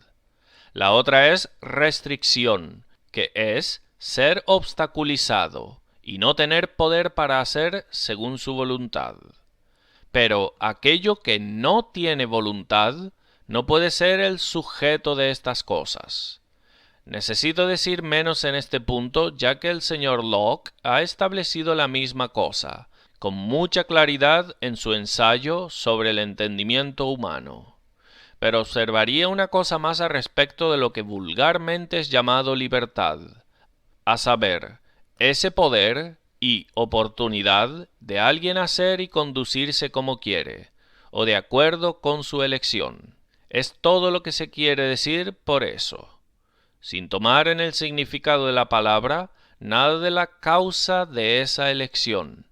La otra es restricción, que es ser obstaculizado y no tener poder para hacer según su voluntad. Pero aquello que no tiene voluntad no puede ser el sujeto de estas cosas. Necesito decir menos en este punto, ya que el señor Locke ha establecido la misma cosa, con mucha claridad en su ensayo sobre el entendimiento humano. Pero observaría una cosa más al respecto de lo que vulgarmente es llamado libertad, a saber, ese poder y oportunidad de alguien hacer y conducirse como quiere, o de acuerdo con su elección. Es todo lo que se quiere decir por eso, sin tomar en el significado de la palabra nada de la causa de esa elección,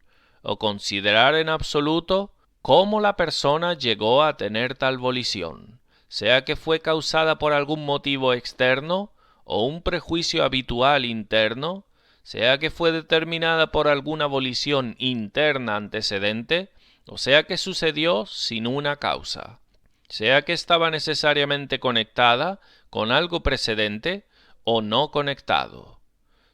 o considerar en absoluto cómo la persona llegó a tener tal volición, sea que fue causada por algún motivo externo o un prejuicio habitual interno, sea que fue determinada por alguna volición interna antecedente, o sea que sucedió sin una causa, sea que estaba necesariamente conectada con algo precedente o no conectado.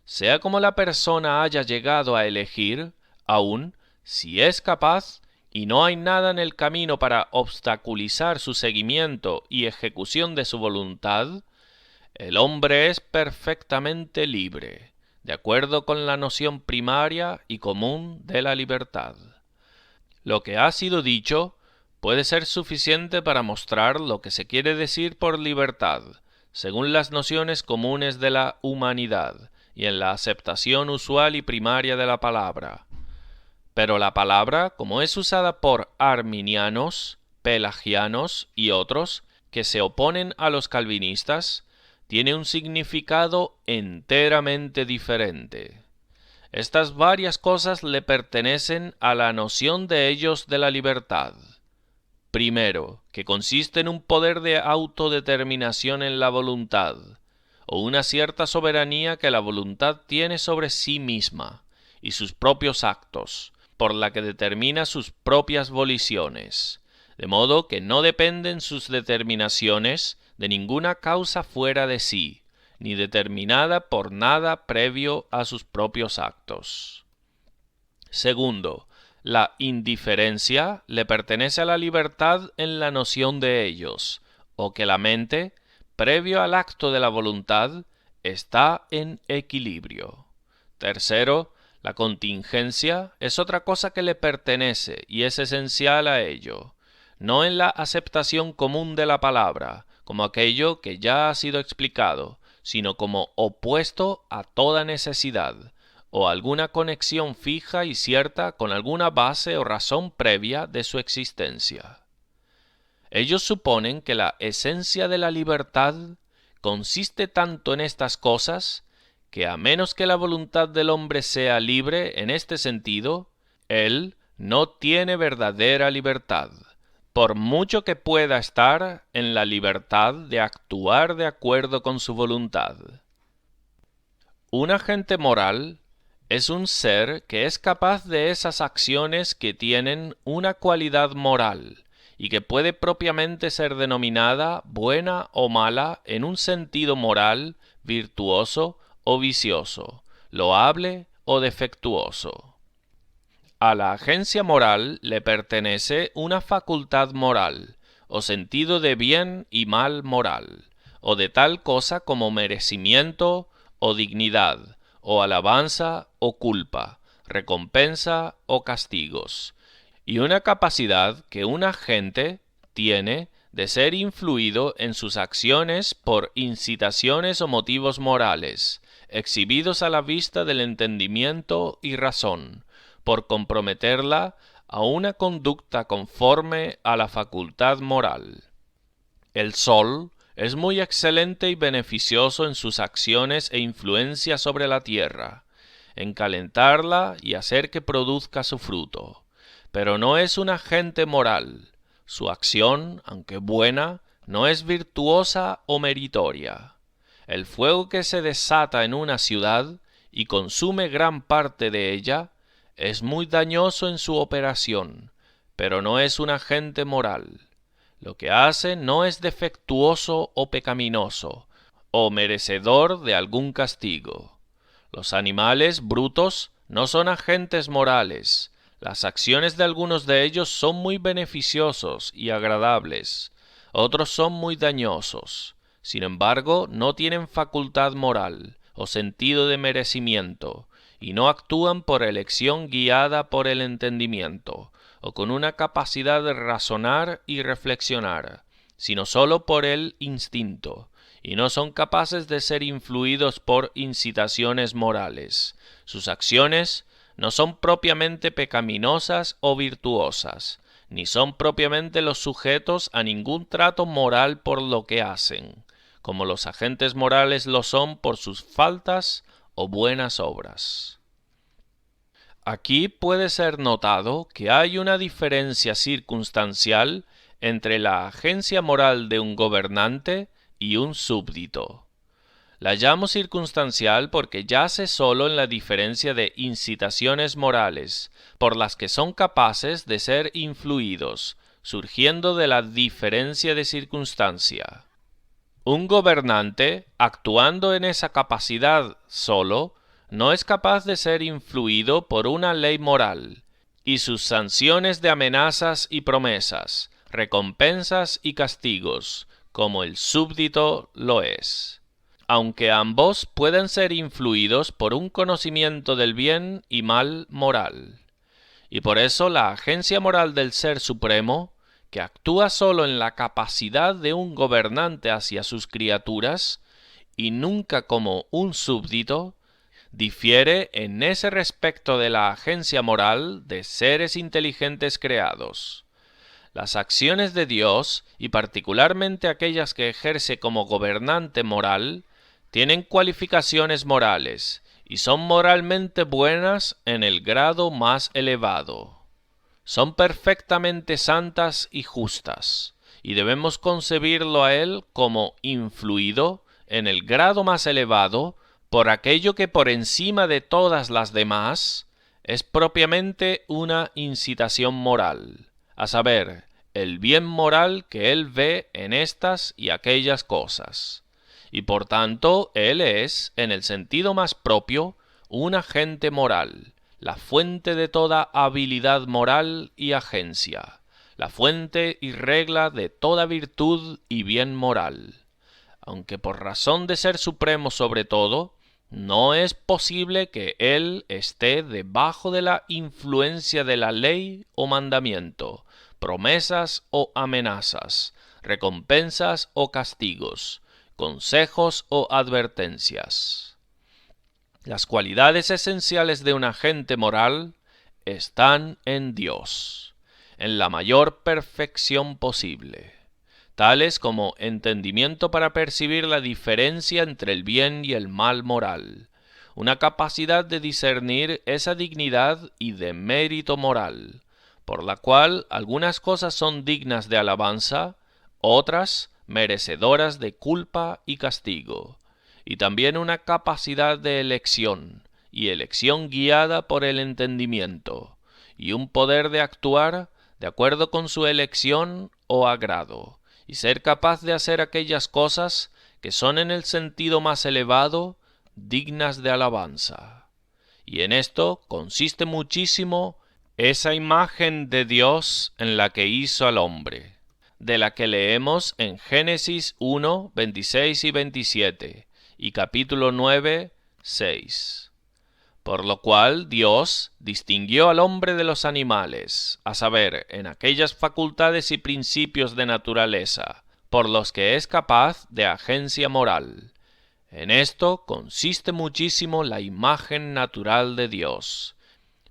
Sea como la persona haya llegado a elegir, aun si es capaz, y no hay nada en el camino para obstaculizar su seguimiento y ejecución de su voluntad, el hombre es perfectamente libre, de acuerdo con la noción primaria y común de la libertad. Lo que ha sido dicho puede ser suficiente para mostrar lo que se quiere decir por libertad, según las nociones comunes de la humanidad y en la aceptación usual y primaria de la palabra. Pero la palabra, como es usada por arminianos, pelagianos y otros que se oponen a los calvinistas, tiene un significado enteramente diferente. Estas varias cosas le pertenecen a la noción de ellos de la libertad. Primero, que consiste en un poder de autodeterminación en la voluntad, o una cierta soberanía que la voluntad tiene sobre sí misma y sus propios actos, por la que determina sus propias voliciones, de modo que no dependen sus determinaciones de ninguna causa fuera de sí, ni determinada por nada previo a sus propios actos. Segundo, la indiferencia le pertenece a la libertad en la noción de ellos, o que la mente, previo al acto de la voluntad, está en equilibrio. Tercero, la contingencia es otra cosa que le pertenece y es esencial a ello, no en la aceptación común de la palabra, como aquello que ya ha sido explicado, sino como opuesto a toda necesidad, o alguna conexión fija y cierta con alguna base o razón previa de su existencia. Ellos suponen que la esencia de la libertad consiste tanto en estas cosas, que a menos que la voluntad del hombre sea libre en este sentido, él no tiene verdadera libertad, por mucho que pueda estar en la libertad de actuar de acuerdo con su voluntad. Un agente moral es un ser que es capaz de esas acciones que tienen una cualidad moral y que puede propiamente ser denominada buena o mala en un sentido moral, virtuoso o vicioso, loable o defectuoso. A la agencia moral le pertenece una facultad moral, o sentido de bien y mal moral, o de tal cosa como merecimiento o dignidad, o alabanza o culpa, recompensa o castigos, y una capacidad que un agente tiene de ser influido en sus acciones por incitaciones o motivos morales, exhibidos a la vista del entendimiento y razón, por comprometerla a una conducta conforme a la facultad moral. El sol es muy excelente y beneficioso en sus acciones e influencia sobre la tierra, en calentarla y hacer que produzca su fruto, pero no es un agente moral. Su acción, aunque buena, no es virtuosa o meritoria. El fuego que se desata en una ciudad y consume gran parte de ella es muy dañoso en su operación, pero no es un agente moral. Lo que hace no es defectuoso o pecaminoso, o merecedor de algún castigo. Los animales brutos no son agentes morales. Las acciones de algunos de ellos son muy beneficiosos y agradables, otros son muy dañosos. Sin embargo, no tienen facultad moral o sentido de merecimiento, y no actúan por elección guiada por el entendimiento, o con una capacidad de razonar y reflexionar, sino sólo por el instinto, y no son capaces de ser influidos por incitaciones morales. Sus acciones no son propiamente pecaminosas o virtuosas, ni son propiamente los sujetos a ningún trato moral por lo que hacen, como los agentes morales lo son por sus faltas o buenas obras. Aquí puede ser notado que hay una diferencia circunstancial entre la agencia moral de un gobernante y un súbdito. La llamo circunstancial porque yace solo en la diferencia de incitaciones morales, por las que son capaces de ser influidos, surgiendo de la diferencia de circunstancia. Un gobernante, actuando en esa capacidad solo, no es capaz de ser influido por una ley moral, y sus sanciones de amenazas y promesas, recompensas y castigos, como el súbdito lo es, aunque ambos pueden ser influidos por un conocimiento del bien y mal moral. Y por eso la agencia moral del Ser Supremo, que actúa solo en la capacidad de un gobernante hacia sus criaturas, y nunca como un súbdito, difiere en ese respecto de la agencia moral de seres inteligentes creados. Las acciones de Dios, y particularmente aquellas que ejerce como gobernante moral, tienen cualificaciones morales, y son moralmente buenas en el grado más elevado. Son perfectamente santas y justas, y debemos concebirlo a él como influido en el grado más elevado por aquello que por encima de todas las demás es propiamente una incitación moral, a saber, el bien moral que él ve en estas y aquellas cosas. Y por tanto, él es, en el sentido más propio, un agente moral, la fuente de toda habilidad moral y agencia, la fuente y regla de toda virtud y bien moral. Aunque por razón de ser supremo sobre todo, no es posible que él esté debajo de la influencia de la ley o mandamiento, promesas o amenazas, recompensas o castigos, consejos o advertencias. Las cualidades esenciales de un agente moral están en Dios, en la mayor perfección posible, tales como entendimiento para percibir la diferencia entre el bien y el mal moral, una capacidad de discernir esa dignidad y de mérito moral, por la cual algunas cosas son dignas de alabanza, otras merecedoras de culpa y castigo, y también una capacidad de elección, y elección guiada por el entendimiento, y un poder de actuar de acuerdo con su elección o agrado, y ser capaz de hacer aquellas cosas que son en el sentido más elevado dignas de alabanza. Y en esto consiste muchísimo esa imagen de Dios en la que hizo al hombre, de la que leemos en Génesis 1, 26 y 27, y capítulo 9, 6. por lo cual Dios distinguió al hombre de los animales, a saber, en aquellas facultades y principios de naturaleza, por los que es capaz de agencia moral. En esto consiste muchísimo la imagen natural de Dios,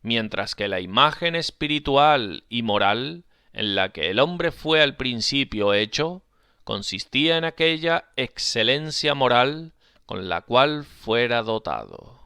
mientras que la imagen espiritual y moral, en la que el hombre fue al principio hecho, consistía en aquella excelencia moral con la cual fuera dotado.